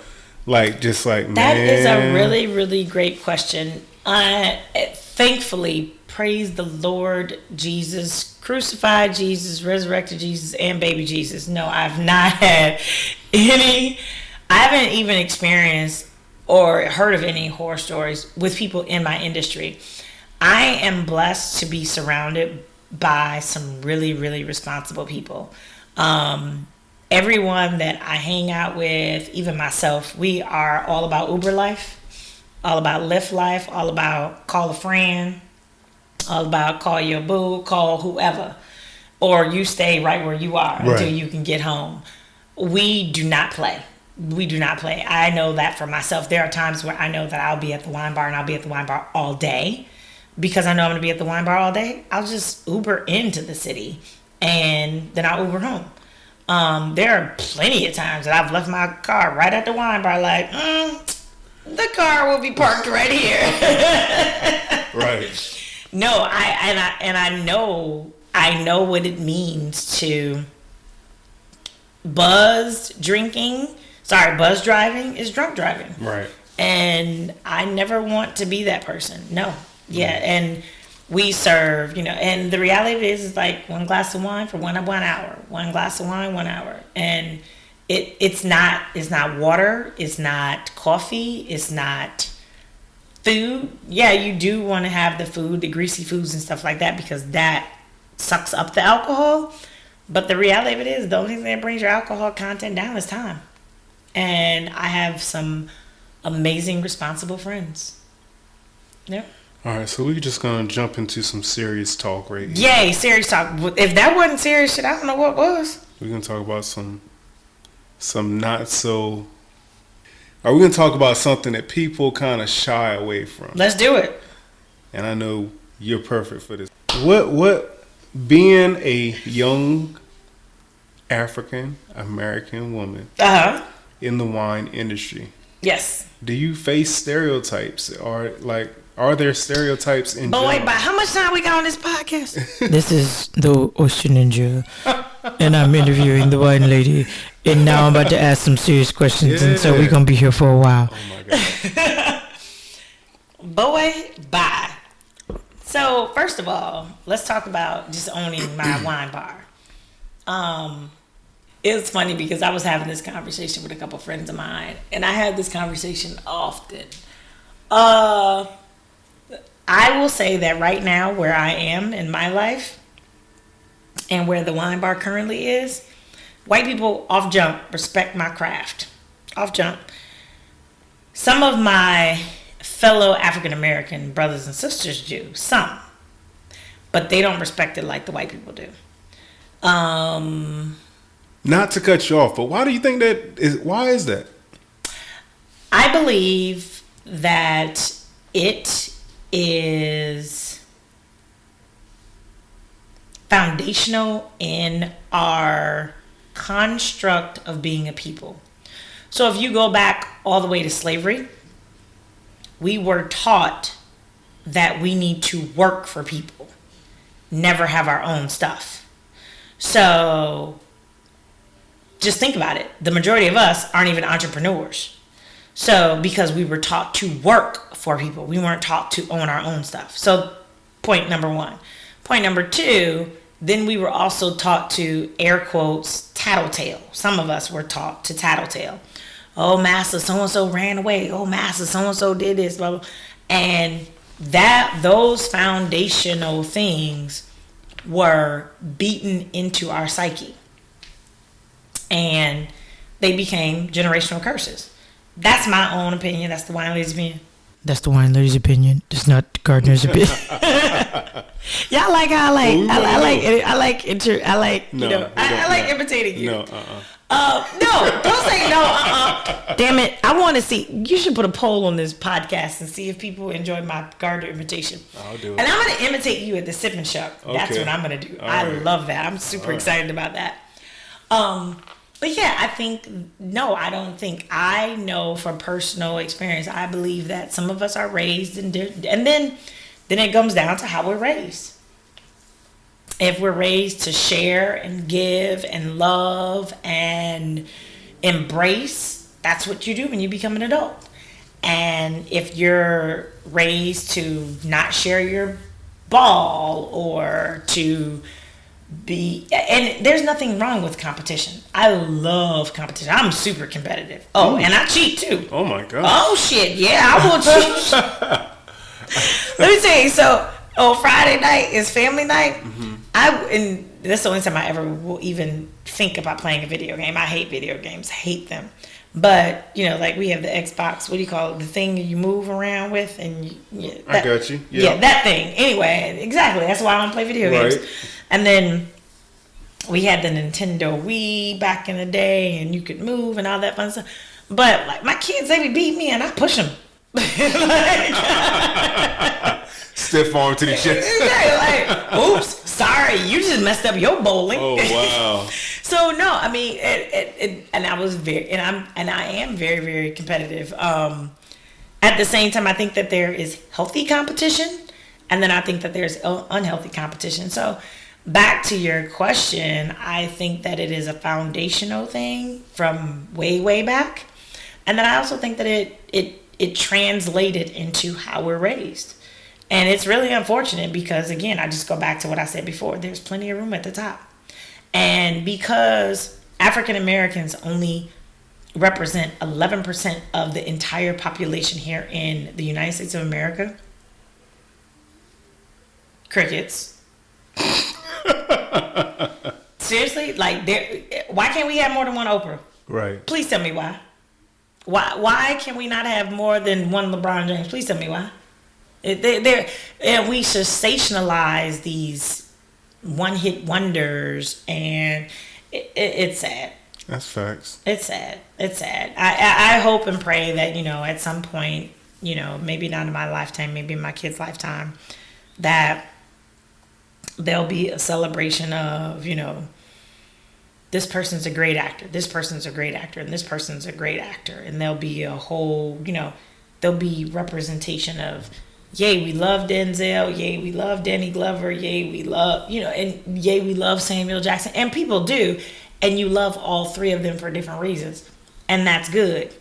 like just like, man. That is a really, really great question. Thankfully, praise the Lord Jesus, crucified Jesus, resurrected Jesus, and baby Jesus. No, I've not had any. I haven't even experienced or heard of any horror stories with people in my industry. I am blessed to be surrounded by some really, really responsible people. Everyone that I hang out with, even myself, we are all about Uber life, all about Lyft life, all about call a friend, all about call your boo, call whoever, or you stay right where you are until you can get home. We do not play. I know that for myself. There are times where I know that I'll be at the wine bar and I'll be at the wine bar all day. Because I know I'm going to be at the wine bar all day, I'll just Uber into the city and then I'll Uber home. There are plenty of times that I've left my car right at the wine bar, like, the car will be parked right here. Right. No, I know what it means to buzz driving is drunk driving. Right. And I never want to be that person. No. Yeah, and we serve, and the reality is like one glass of wine for 1 hour. One glass of wine, 1 hour. And it's not water, it's not coffee, it's not food. Yeah, you do want to have the food, the greasy foods and stuff like that, because that sucks up the alcohol. But the reality of it is, the only thing that brings your alcohol content down is time. And I have some amazing, responsible friends. Yep. All right, so we're just going to jump into some serious talk right here. Yay, serious talk. If that wasn't serious shit, I don't know what was. We're going to talk about some not so... Are we going to talk about something that people kind of shy away from? Let's do it. And I know you're perfect for this. What being a young African American woman in the wine industry. Yes. Do you face stereotypes, or are there stereotypes in general? Boy, but how much time we got on this podcast? This is the Oyster Ninja, and I'm interviewing the wine lady, and now I'm about to ask some serious questions, and so we're gonna be here for a while. Oh my god. Boy, bye. So first of all, let's talk about just owning my wine bar. It's funny because I was having this conversation with a couple friends of mine, and I have this conversation often. I will say that right now, where I am in my life and where the wine bar currently is, white people off jump respect my craft. Off jump. Some of my fellow African American brothers and sisters do, some, but they don't respect it like the white people do. Not to cut you off, but why do you think that is? Why is that? I believe that it is foundational in our construct of being a people. So if you go back all the way to slavery, we were taught that we need to work for people, never have our own stuff. So just think about it. The majority of us aren't even entrepreneurs. So because we were taught to work for people, we weren't taught to own our own stuff. So point number one. Point number two, then we were also taught to, air quotes, tattletale. Some of us were taught to tattletale. Oh, master, so-and-so ran away. Oh, master, so-and-so did this, blah, blah. And those foundational things were beaten into our psyche. And they became generational curses. That's my own opinion. That's the wine lady's opinion. That's the wine lady's opinion. It's not Gardner's opinion. Yeah, I like how I like imitating you. No, no, don't say no. Damn it! I want to see. You should put a poll on this podcast and see if people enjoy my Gardner imitation. I'll do it. And I'm gonna imitate you at the Sip and Shuck. That's Okay. what I'm gonna do. All I right. love that. I'm super excited about that. But yeah, I don't think I know from personal experience. I believe that some of us are raised and then it comes down to how we're raised. If we're raised to share and give and love and embrace, that's what you do when you become an adult. And if you're raised to not share your ball or to and there's nothing wrong with competition. I love competition. I'm super competitive. Oh, and I cheat too. Oh my god. Oh shit, yeah, I will cheat. Let me tell you, so Friday night is family night. Mm-hmm. And that's the only time I ever will even think about playing a video game. I hate video games, hate them. But like we have the Xbox. What do you call it? The thing you move around with, and I got you. Yeah, that thing. Anyway, exactly. That's why I don't play video games. And then we had the Nintendo Wii back in the day, and you could move and all that fun stuff. But like my kids, they would beat me, and I push them. Stiff arm to the chest. Like, oops, sorry, you just messed up your bowling. Oh wow. So no, I mean, and I was I am very, very competitive. At the same time, I think that there is healthy competition, and then I think that there's unhealthy competition. So back to your question, I think that it is a foundational thing from way, way back, and then I also think that it translated into how we're raised. And it's really unfortunate because, again, I just go back to what I said before. There's plenty of room at the top. And because African Americans only represent 11% of the entire population here in the United States of America, crickets. Seriously? Like, why can't we have more than one Oprah? Right. Please tell me why. Why can we not have more than one LeBron James? Please tell me why. And we sensationalize these one-hit wonders, and it's sad. That's facts. It's sad. It's sad. I hope and pray that, at some point, maybe not in my lifetime, maybe in my kid's lifetime, that there'll be a celebration of, this person's a great actor, this person's a great actor, and this person's a great actor. And there'll be a whole, there'll be representation of, yay, we love Denzel. Yay, we love Danny Glover. Yay, we love, and yay, we love Samuel Jackson. And people do. And you love all three of them for different reasons. And that's good.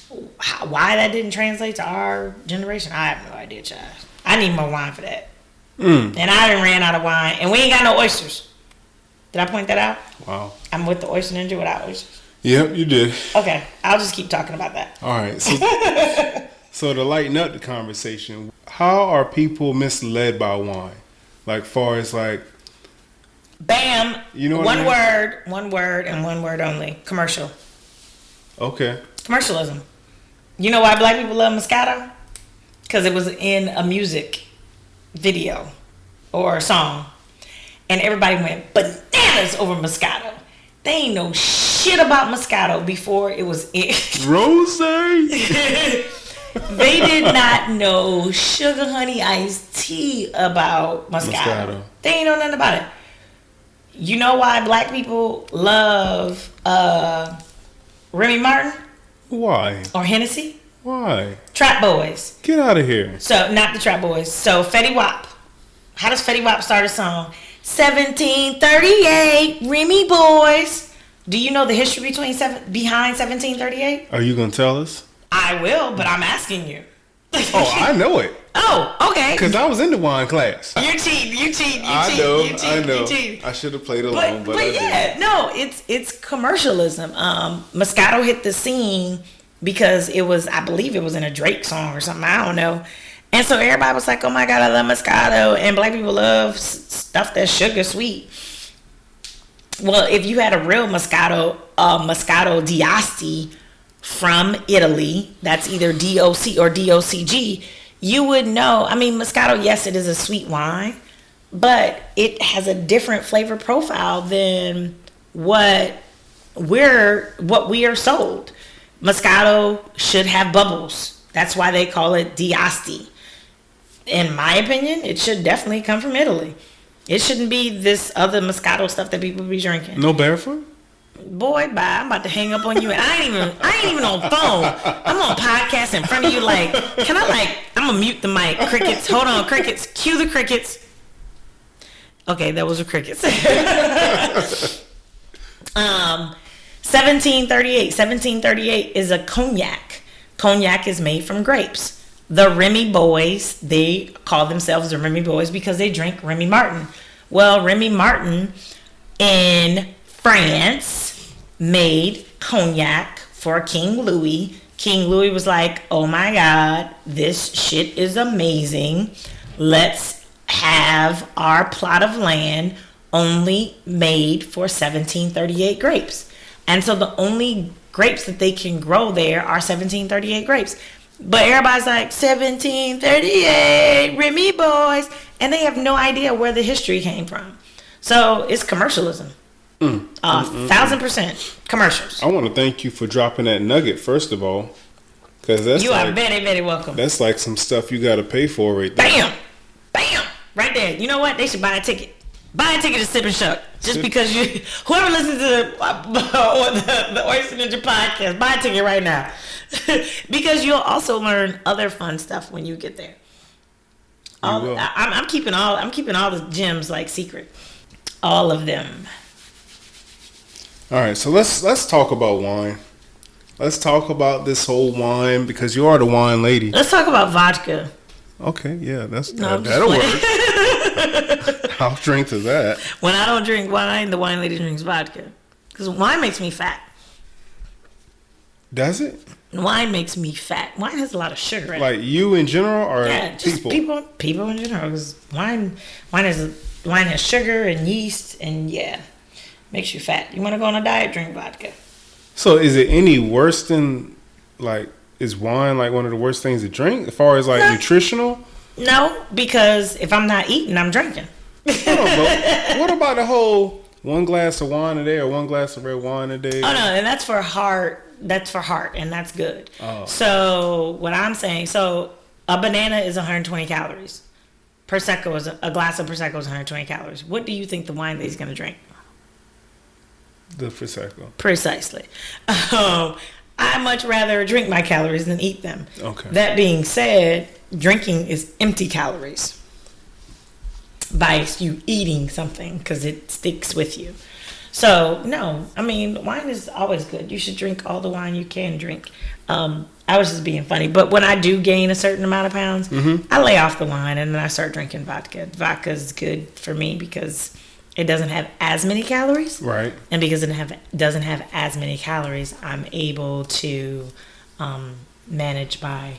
Why that didn't translate to our generation, I have no idea, child. I need more wine for that. And I done ran out of wine. And we ain't got no oysters. Did I point that out? Wow. I'm with the Oyster Ninja without oysters. Yep, you did. Okay, I'll just keep talking about that. All right. So to lighten up the conversation, how are people misled by wine? Like, far as like, bam. You know what one I mean? one word, and one word only. Commercial. Okay. Commercialism. You know why black people love Moscato? Because it was in a music video or a song. And everybody went bananas over Moscato. They ain't know shit about Moscato before it was in. Rosé. They did not know sugar honey iced tea about Moscato. They ain't know nothing about it. You know why black people love Remy Martin? Why? Or Hennessy? Why? Trap Boys. Get out of here. So, not the Trap Boys. So, Fetty Wap. How does Fetty Wap start a song? 1738, Remy Boys. Do you know the history behind 1738? Are you going to tell us? I will, but I'm asking you. Oh, I know it. Oh, okay. Because I was in the wine class. You cheat. I know. I should have played along, but I yeah, didn't. no, it's commercialism. Moscato hit the scene because it was, I believe it was in a Drake song or something. I don't know. And so everybody was like, oh my God, I love Moscato. And black people love stuff that's sugar sweet. Well, if you had a real Moscato d'Asti from Italy, that's either DOC or DOCG, you would know. I mean, Moscato, yes, it is a sweet wine, but it has a different flavor profile than what we are sold. Moscato should have bubbles. That's why they call it d'Asti. In my opinion, it should definitely come from Italy. It shouldn't be this other Moscato stuff that people be drinking. No barefoot? Boy, bye. I'm about to hang up on you. And I ain't even on phone. I'm on podcast in front of you. Like, I'm gonna mute the mic. Crickets. Hold on, crickets. Cue the crickets. Okay, that was the crickets. 1738. 1738 is a cognac. Cognac is made from grapes. The Remy Boys, they call themselves the Remy Boys because they drink Remy Martin. Well, Remy Martin in France made cognac for King Louis. King Louis was like, oh my God, this shit is amazing. Let's have our plot of land only made for 1738 grapes. And so the only grapes that they can grow there are 1738 grapes. But everybody's like, 1738, Remy Boys. And they have no idea where the history came from. So it's commercialism. 1,000% commercials. I want to thank you for dropping that nugget, first of all. Because that's you are very, very welcome. That's like some stuff you got to pay for right there. Right there. You know what? They should buy a ticket. Buy a ticket to Sip and Shuck. Just because you, whoever listens to the Oyster Ninja podcast, buy a ticket right now. Because you'll also learn other fun stuff when you get there. I'm keeping all the gems like secret. All of them. All right, so let's talk about wine. Let's talk about this whole wine because you are the wine lady. Let's talk about vodka. Okay, yeah, that'll work. I'll drink to that. When I don't drink wine, the wine lady drinks vodka. Because wine makes me fat. Does it? Wine makes me fat. Wine has a lot of sugar in it. Like you in general, or just people? People in general. Because wine has sugar and yeast, and makes you fat. You want to go on a diet? Drink vodka. So is it any worse than is wine like one of the worst things to drink as far as nutritional? No, because if I'm not eating, I'm drinking. What about the whole one glass of wine a day or one glass of red wine a day? Oh no, and that's for heart. That's for heart, and that's good. Oh. So what I'm saying, a banana is 120 calories. A glass of Prosecco is 120 calories. What do you think the wine lady's going to drink? The Prosecco. Precisely. I much rather drink my calories than eat them. Okay. That being said, drinking is empty calories by you eating something because it sticks with you. So, no, I mean, wine is always good. You should drink all the wine you can drink. I was just being funny. But when I do gain a certain amount of pounds, I lay off the wine and then I start drinking vodka. Vodka is good for me because it doesn't have as many calories. Right. And because it doesn't have as many calories, I'm able to manage my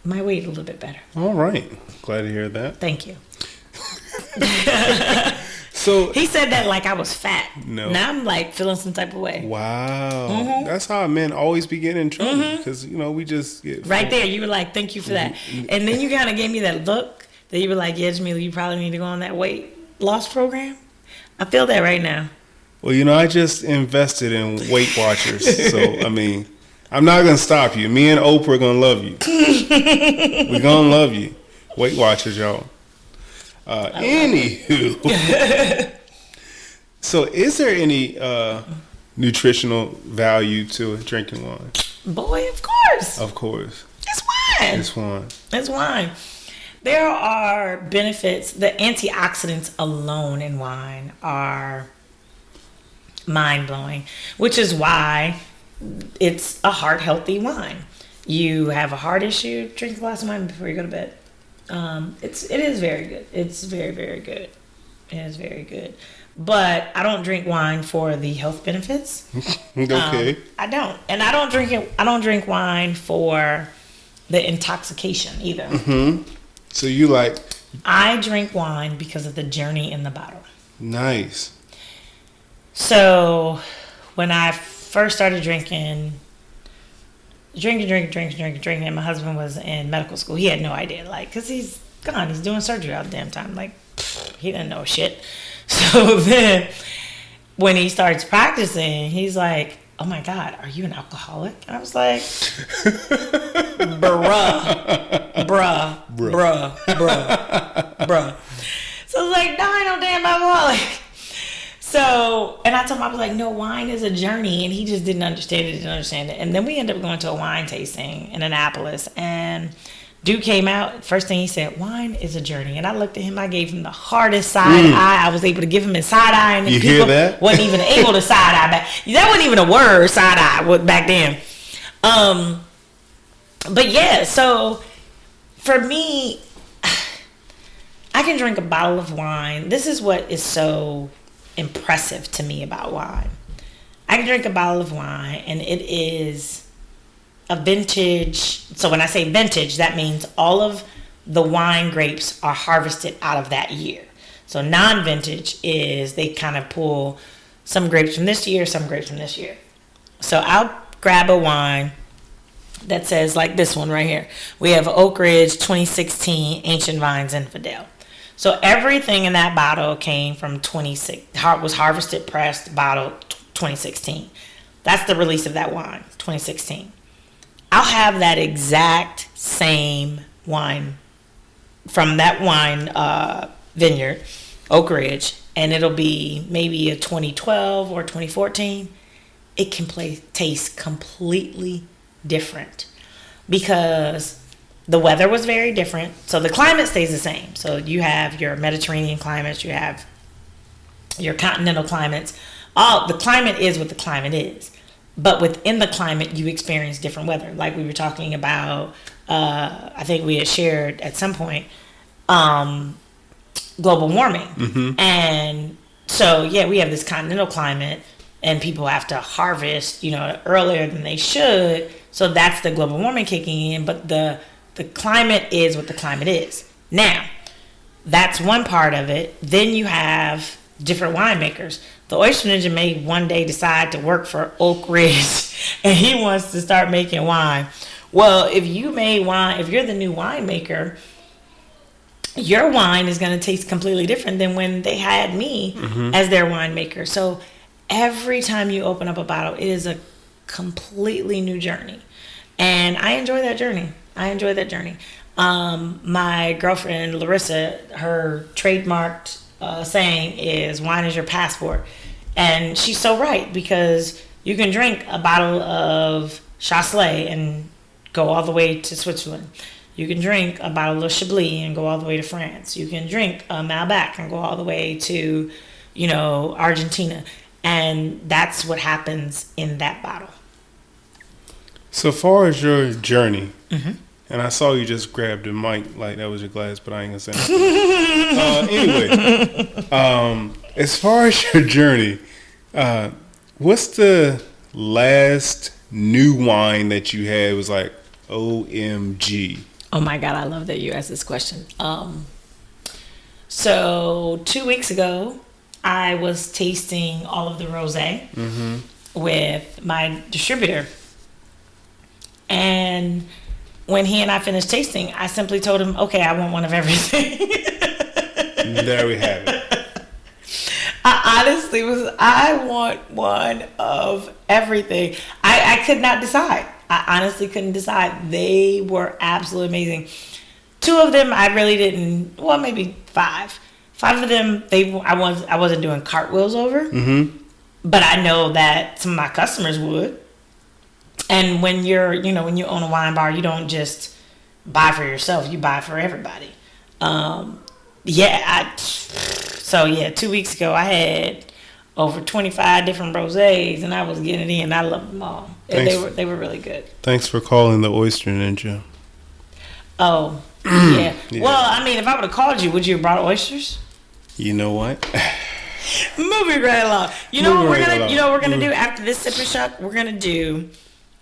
weight a little bit better. All right. Glad to hear that. Thank you. So he said that like I was fat. No. Now I'm like feeling some type of way. Wow. That's how men always be getting in trouble because, we just get... Right there. You were like, thank you for that. And then you kind of gave me that look that you were like, yeah, Jameelah, you probably need to go on that weight loss program. I feel that right now. Well, I just invested in Weight Watchers. So, I mean, I'm not going to stop you. Me and Oprah are going to love you. We're going to love you. Weight Watchers, y'all. Anywho. So, is there any nutritional value to drinking wine? Boy, of course. Of course. It's wine. It's wine. It's wine. There are benefits. The antioxidants alone in wine are mind-blowing, which is why it's a heart-healthy wine. You have a heart issue, drink a glass of wine before you go to bed. It is very good. It's very, very good. It is very good. But I don't drink wine for the health benefits. Okay. I don't. And I don't drink wine for the intoxication either. Mm-hmm. So I drink wine because of the journey in the bottle. Nice. So when I first started drinking, and my husband was in medical school. He had no idea, because he's gone. He's doing surgery all the damn time. He didn't know shit. So then when he starts practicing, he's like, oh my God, are you an alcoholic? And I was like, bruh. So I was like, no, I ain't no damn alcoholic. So, and I told him, I was like, no, wine is a journey. And he just didn't understand it. And then we ended up going to a wine tasting in Annapolis. And dude came out, first thing he said, wine is a journey. And I looked at him, I gave him the hardest side eye. I was able to give him a side eye. And you hear that? Wasn't even able to side eye back. That wasn't even a word, side eye, back then. But yeah, so for me, I can drink a bottle of wine. This is what is so impressive to me about wine. I can drink a bottle of wine and it is a vintage. So when I say vintage, that means all of the wine grapes are harvested out of that year. So non-vintage is they kind of pull some grapes from this year, some grapes from this year. So I'll grab a wine that says like this one right here. We have Oak Ridge 2016 Ancient Vines Infidel. So everything in that bottle came from was harvested, pressed, bottled 2016. That's the release of that wine, 2016. I'll have that exact same wine from that wine vineyard, Oak Ridge, and it'll be maybe a 2012 or 2014, it can taste completely different because the weather was very different. So the climate stays the same. So you have your Mediterranean climates, you have your continental climates. The climate is what the climate is. But within the climate, you experience different weather. Like we were talking about, I think we had shared at some point, global warming. Mm-hmm. And so, yeah, we have this continental climate and people have to harvest, earlier than they should. So that's the global warming kicking in. But the climate is what the climate is. Now, that's one part of it. Then you have different winemakers. The Oyster Ninja may one day decide to work for Oak Ridge and he wants to start making wine. Well, if you made wine, if you're the new winemaker, your wine is going to taste completely different than when they had me as their winemaker. So every time you open up a bottle, it is a completely new journey. And I enjoy that journey. My girlfriend, Larissa, her trademarked saying is wine is your passport. And she's so right, because you can drink a bottle of Chasselet and go all the way to Switzerland. You can drink a bottle of Chablis and go all the way to France. You can drink a Malbec and go all the way to, Argentina. And that's what happens in that bottle. So far as your journey, and I saw you just grabbed the mic like that was your glass, but I ain't gonna say nothing. Anyway, as far as your journey, what's the last new wine that you had was like, OMG? Oh my God, I love that you asked this question. So 2 weeks ago, I was tasting all of the rosé with my distributor. And when he and I finished tasting, I simply told him, okay, I want one of everything. There we have it. I want one of everything. I could not decide. I honestly couldn't decide. They were absolutely amazing. 2 of them, I really didn't, well, maybe 5. 5 of them, I wasn't doing cartwheels over. But I know that some of my customers would. And when when you own a wine bar, you don't just buy for yourself, you buy for everybody. 2 weeks ago I had over 25 different rosés and I was getting it in. I loved them all. They were really good. Thanks for calling the Oyster Ninja. Oh, yeah. Well, I mean, if I would have called you, would you have brought oysters? You know what? Moving right along. You know what we're gonna do after this sip and shuck? We're gonna do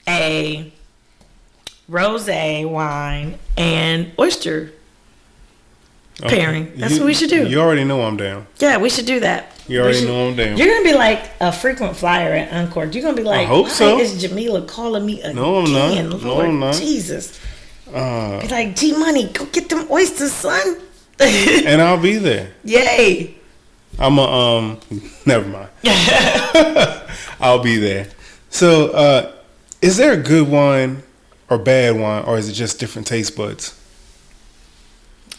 a rosé wine and oyster pairing. That's what we should do. You already know I'm down. Yeah, we should do that. You already know I'm down. You're gonna be like a frequent flyer at Uncorked. You're gonna be like, I hope so. Is Jameelah calling me again? No, I'm not. Lord no, I'm not. Jesus. Be like, G Money, go get them oysters, son. And I'll be there. Yay. Never mind. I'll be there. So, is there a good wine or bad wine, or is it just different taste buds?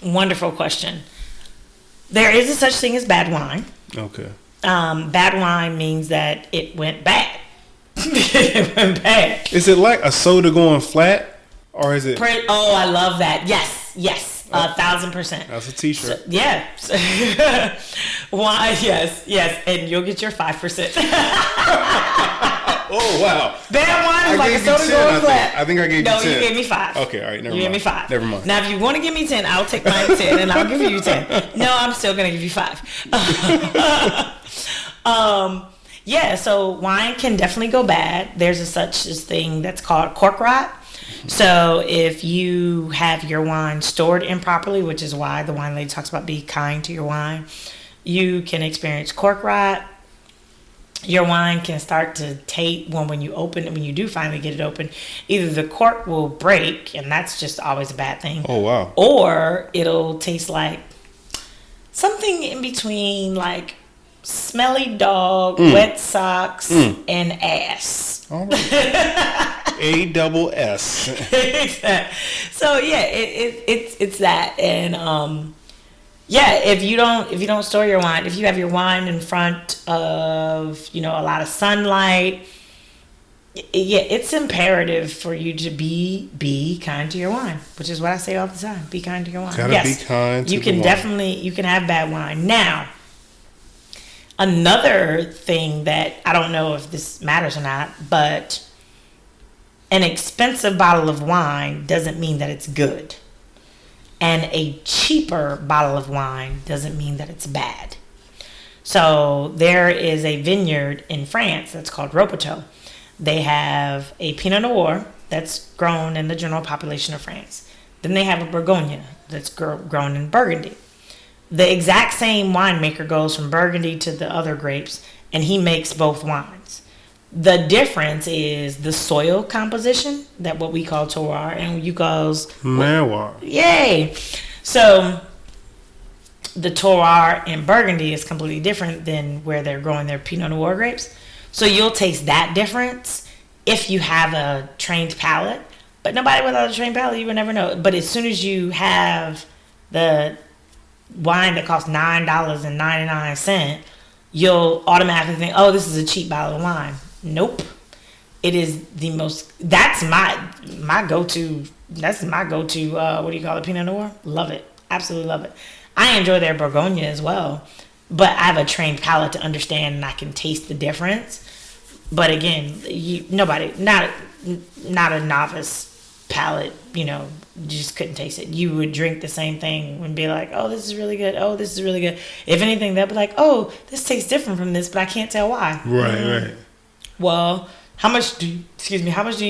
Wonderful question. There is a such thing as bad wine. Okay. Bad wine means that it went bad. It went bad. Is it like a soda going flat, or is it? Oh, I love that. Yes. 1,000%. That's a T-shirt. So, why? Yes, and you'll get your 5%. Oh wow! Bad wine is like a soda going flat. I think I gave you 10. No, you gave me 5. Okay, all right, never mind. You gave me 5. Never mind. Now, if you want to give me 10, I'll take my 10 and I'll give you 10. No, I'm still gonna give you 5. So wine can definitely go bad. There's a such thing that's called cork rot. So if you have your wine stored improperly, which is why the wine lady talks about be kind to your wine, you can experience cork rot. Your wine can start to tape when you open it, when you do finally get it open. Either the cork will break, and that's just always a bad thing. Oh, wow. Or it'll taste like something in between, like smelly dog, wet socks, and ass. All right. ASS. So yeah, it's that, and Yeah, if you don't store your wine, if you have your wine in front of, a lot of sunlight, it's imperative for you to be kind to your wine, which is what I say all the time. Be kind to your wine. Gotta be kind to the wine. You can have bad wine. Now, another thing that I don't know if this matters or not, but an expensive bottle of wine doesn't mean that it's good. And a cheaper bottle of wine doesn't mean that it's bad. So there is a vineyard in France that's called Ropoteau. They have a Pinot Noir that's grown in the general population of France. Then they have a Bourgogne that's grown in Burgundy. The exact same winemaker goes from Burgundy to the other grapes, and he makes both wines. The difference is the soil composition, that what we call terroir, and you guys... Terroir. Yay! So the terroir in Burgundy is completely different than where they're growing their Pinot Noir grapes. So you'll taste that difference if you have a trained palate. But nobody without a trained palate, you would never know. But as soon as you have the wine that costs $9.99, you'll automatically think, oh, this is a cheap bottle of wine. Nope. It is the most... That's my go-to... That's my go-to, what do you call it, Pinot Noir? Love it. Absolutely love it. I enjoy their Bourgogne as well. But I have a trained palate to understand, and I can taste the difference. But again, not a novice palate, just couldn't taste it. You would drink the same thing and be like, oh, this is really good. Oh, this is really good. If anything, they'll be like, oh, this tastes different from this, but I can't tell why. Right. Well, how much do you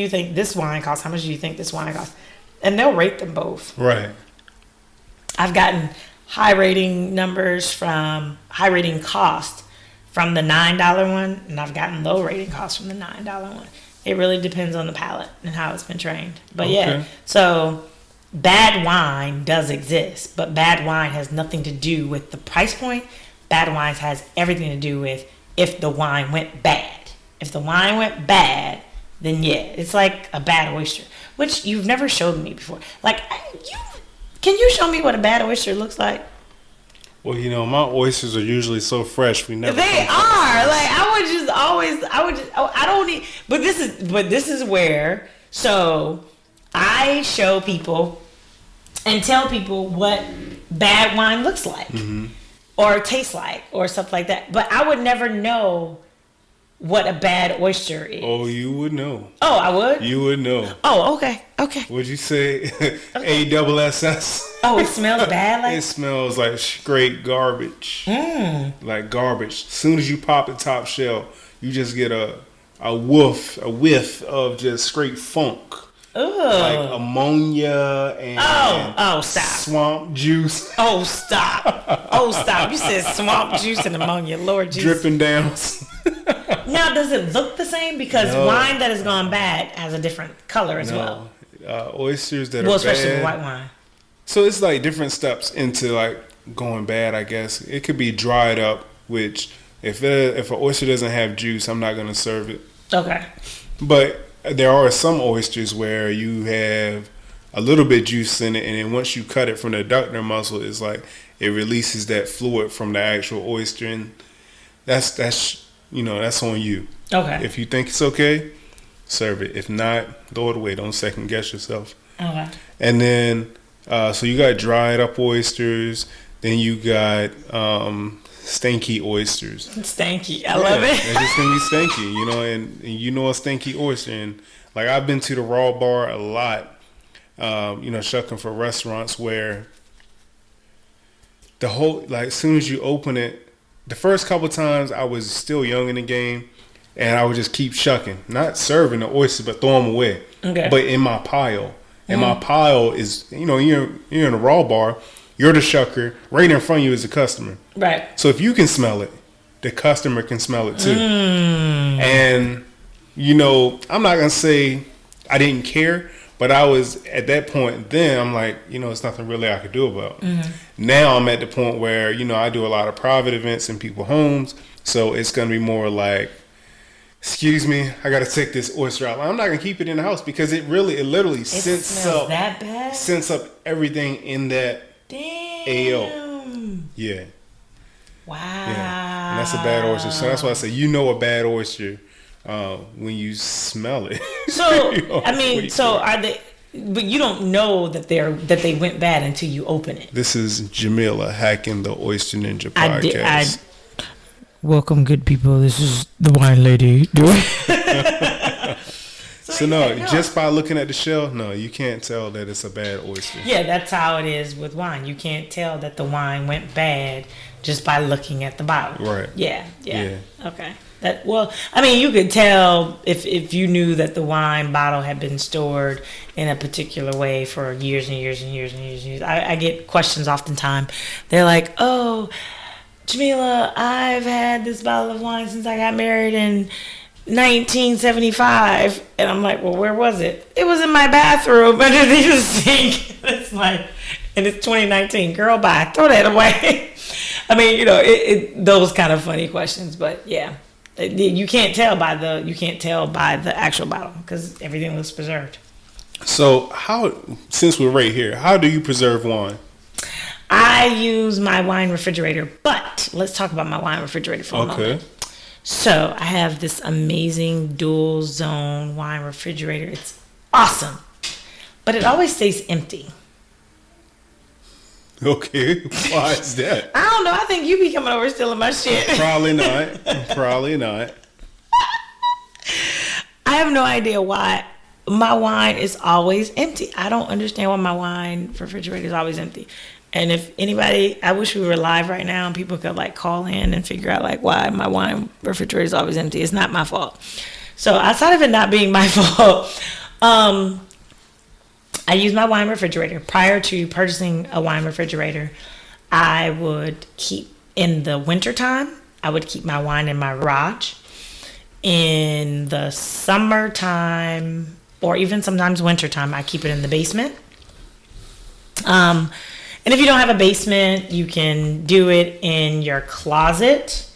think this wine costs? How much do you think this wine costs? And they'll rate them both. Right. I've gotten high rating cost from the $9 one, and I've gotten low rating cost from the $9 one. It really depends on the palate and how it's been trained. But yeah, so bad wine does exist, but bad wine has nothing to do with the price point. Bad wine has everything to do with if the wine went bad. If the wine went bad, then yeah, it's like a bad oyster, which you've never showed me before. Like, can you show me what a bad oyster looks like? Well, my oysters are usually so fresh. We never. They are. Like, I don't need. But this is where. So I show people and tell people what bad wine looks like, or tastes like, or stuff like that. But I would never know what a bad oyster is. Oh, you would know. Oh, I would? You would know. Oh, okay. Would you say ASS? Oh, it smells bad? It smells like straight garbage. Like garbage. As soon as you pop the top shell, you just get a whiff of just straight funk. Ugh. Like ammonia and stop. Swamp juice. Oh, stop. You said swamp juice and ammonia. Lord Jesus. Dripping down. Now, does it look the same? Because wine that has gone bad has a different color as well. Oysters that are bad. Especially the white wine. So it's like different steps into like going bad, I guess. It could be dried up, which if an oyster doesn't have juice, I'm not going to serve it. Okay. But there are some oysters where you have a little bit juice in it, and then once you cut it from the adductor muscle, it's like it releases that fluid from the actual oyster, and that's on you. Okay. If you think it's okay, serve it. If not, throw it away. Don't second guess yourself. Okay. And then, so you got dried up oysters. Then you got stanky oysters. Stanky, I love it. It's just gonna be stanky, and a stanky oyster. And like I've been to the raw bar a lot, shucking for restaurants where the whole as soon as you open it. The first couple times I was still young in the game, and I would just keep shucking, not serving the oysters, but throw them away. Okay. But in my pile, my pile is, you're in a raw bar, you're the shucker, right in front of you is the customer. Right. So if you can smell it, the customer can smell it too. And I'm not gonna say I didn't care, but I was at that point then I'm like, it's nothing really I could do about it. Now I'm at the point where, I do a lot of private events in people's homes. So it's going to be more like, excuse me, I got to take this oyster out. I'm not going to keep it in the house because it literally sense up everything in that AO. Yeah. Wow. Yeah. And that's a bad oyster. So that's why I say you know a bad oyster when you smell it. So I mean, so are they? But you don't know that they went bad until you open it. This is Jameelah hacking the Oyster Ninja podcast. Welcome, good people. This is the wine lady. So no, just by looking at the shell, no, you can't tell that it's a bad oyster. Yeah, that's how it is with wine. You can't tell that the wine went bad just by looking at the bottle. Right. Yeah. Okay. I mean, you could tell if you knew that the wine bottle had been stored in a particular way for years and years and years and years and years. I get questions oftentimes. They're like, "Oh, Jameelah, I've had this bottle of wine since I got married in 1975." And I'm like, "Well, where was it?" "It was in my bathroom under the sink." It's like, and it's 2019. Girl, bye. Throw that away. I mean, those kind of funny questions, but yeah. You can't tell by the actual bottle because everything looks preserved. So since we're right here, how do you preserve wine? I use my wine refrigerator, but let's talk about my wine refrigerator for a moment. So I have this amazing dual zone wine refrigerator. It's awesome, but it always stays empty. Okay, why is that? I don't know. I think you be coming over stealing my shit. Probably not. I have no idea why my wine is always empty. I don't understand why my wine refrigerator is always empty. And if anybody, I wish we were live right now and people could like call in and figure out like why my wine refrigerator is always empty. It's not my fault. So outside of it not being my fault, I use my wine refrigerator. Prior to purchasing a wine refrigerator, I would keep, in the wintertime, I would keep my wine in my garage. In the summertime, or even sometimes wintertime, I keep it in the basement. And if you don't have a basement, you can do it in your closet.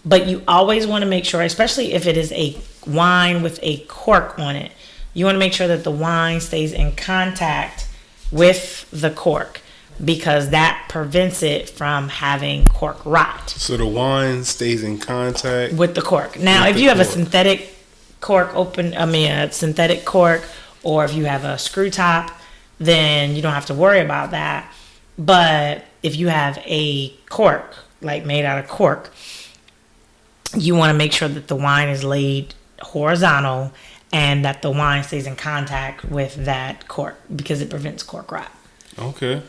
But you always want to make sure, especially if it is a wine with a cork on it, you want to make sure that the wine stays in contact with the cork because that prevents it from having cork rot. So the wine stays in contact with the cork. Now, if you have a synthetic cork a synthetic cork, or if you have a screw top, then you don't have to worry about that. But if you have a cork, like made out of cork, you want to make sure that the wine is laid horizontal and that the wine stays in contact with that cork because it prevents cork rot. Okay.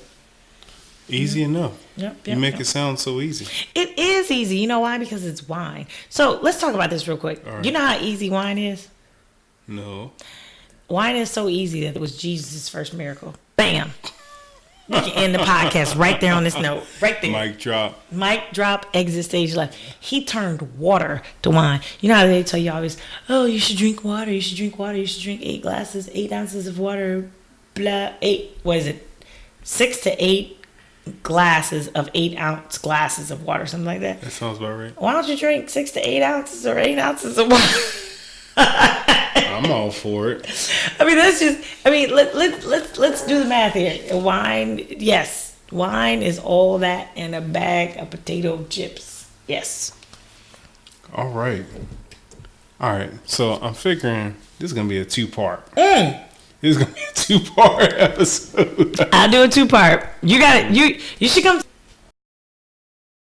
Easy enough. Yep, you make it sound so easy. It is easy. You know why? Because it's wine. So let's talk about this real quick. Right. You know how easy wine is? No. Wine is so easy that it was Jesus' first miracle. Bam. We can end the podcast right there on this note. Right there. Mic drop, exit stage left. He turned water to wine. You know how they tell you always, oh, you should drink water. You should drink water. You should drink 8 ounces of water. Blah. 6 to 8 glasses of 8-ounce glasses of water. Something like that. That sounds about right. Why don't you drink 6 to 8 ounces or 8 ounces of water? I'm all for it. I mean, let's do the math here. Wine, yes. Wine is all that and a bag of potato chips. Yes. All right. So I'm figuring this is going to be a 2-part. This is going to be a 2-part episode. I'll do a 2-part. You got it. You should come.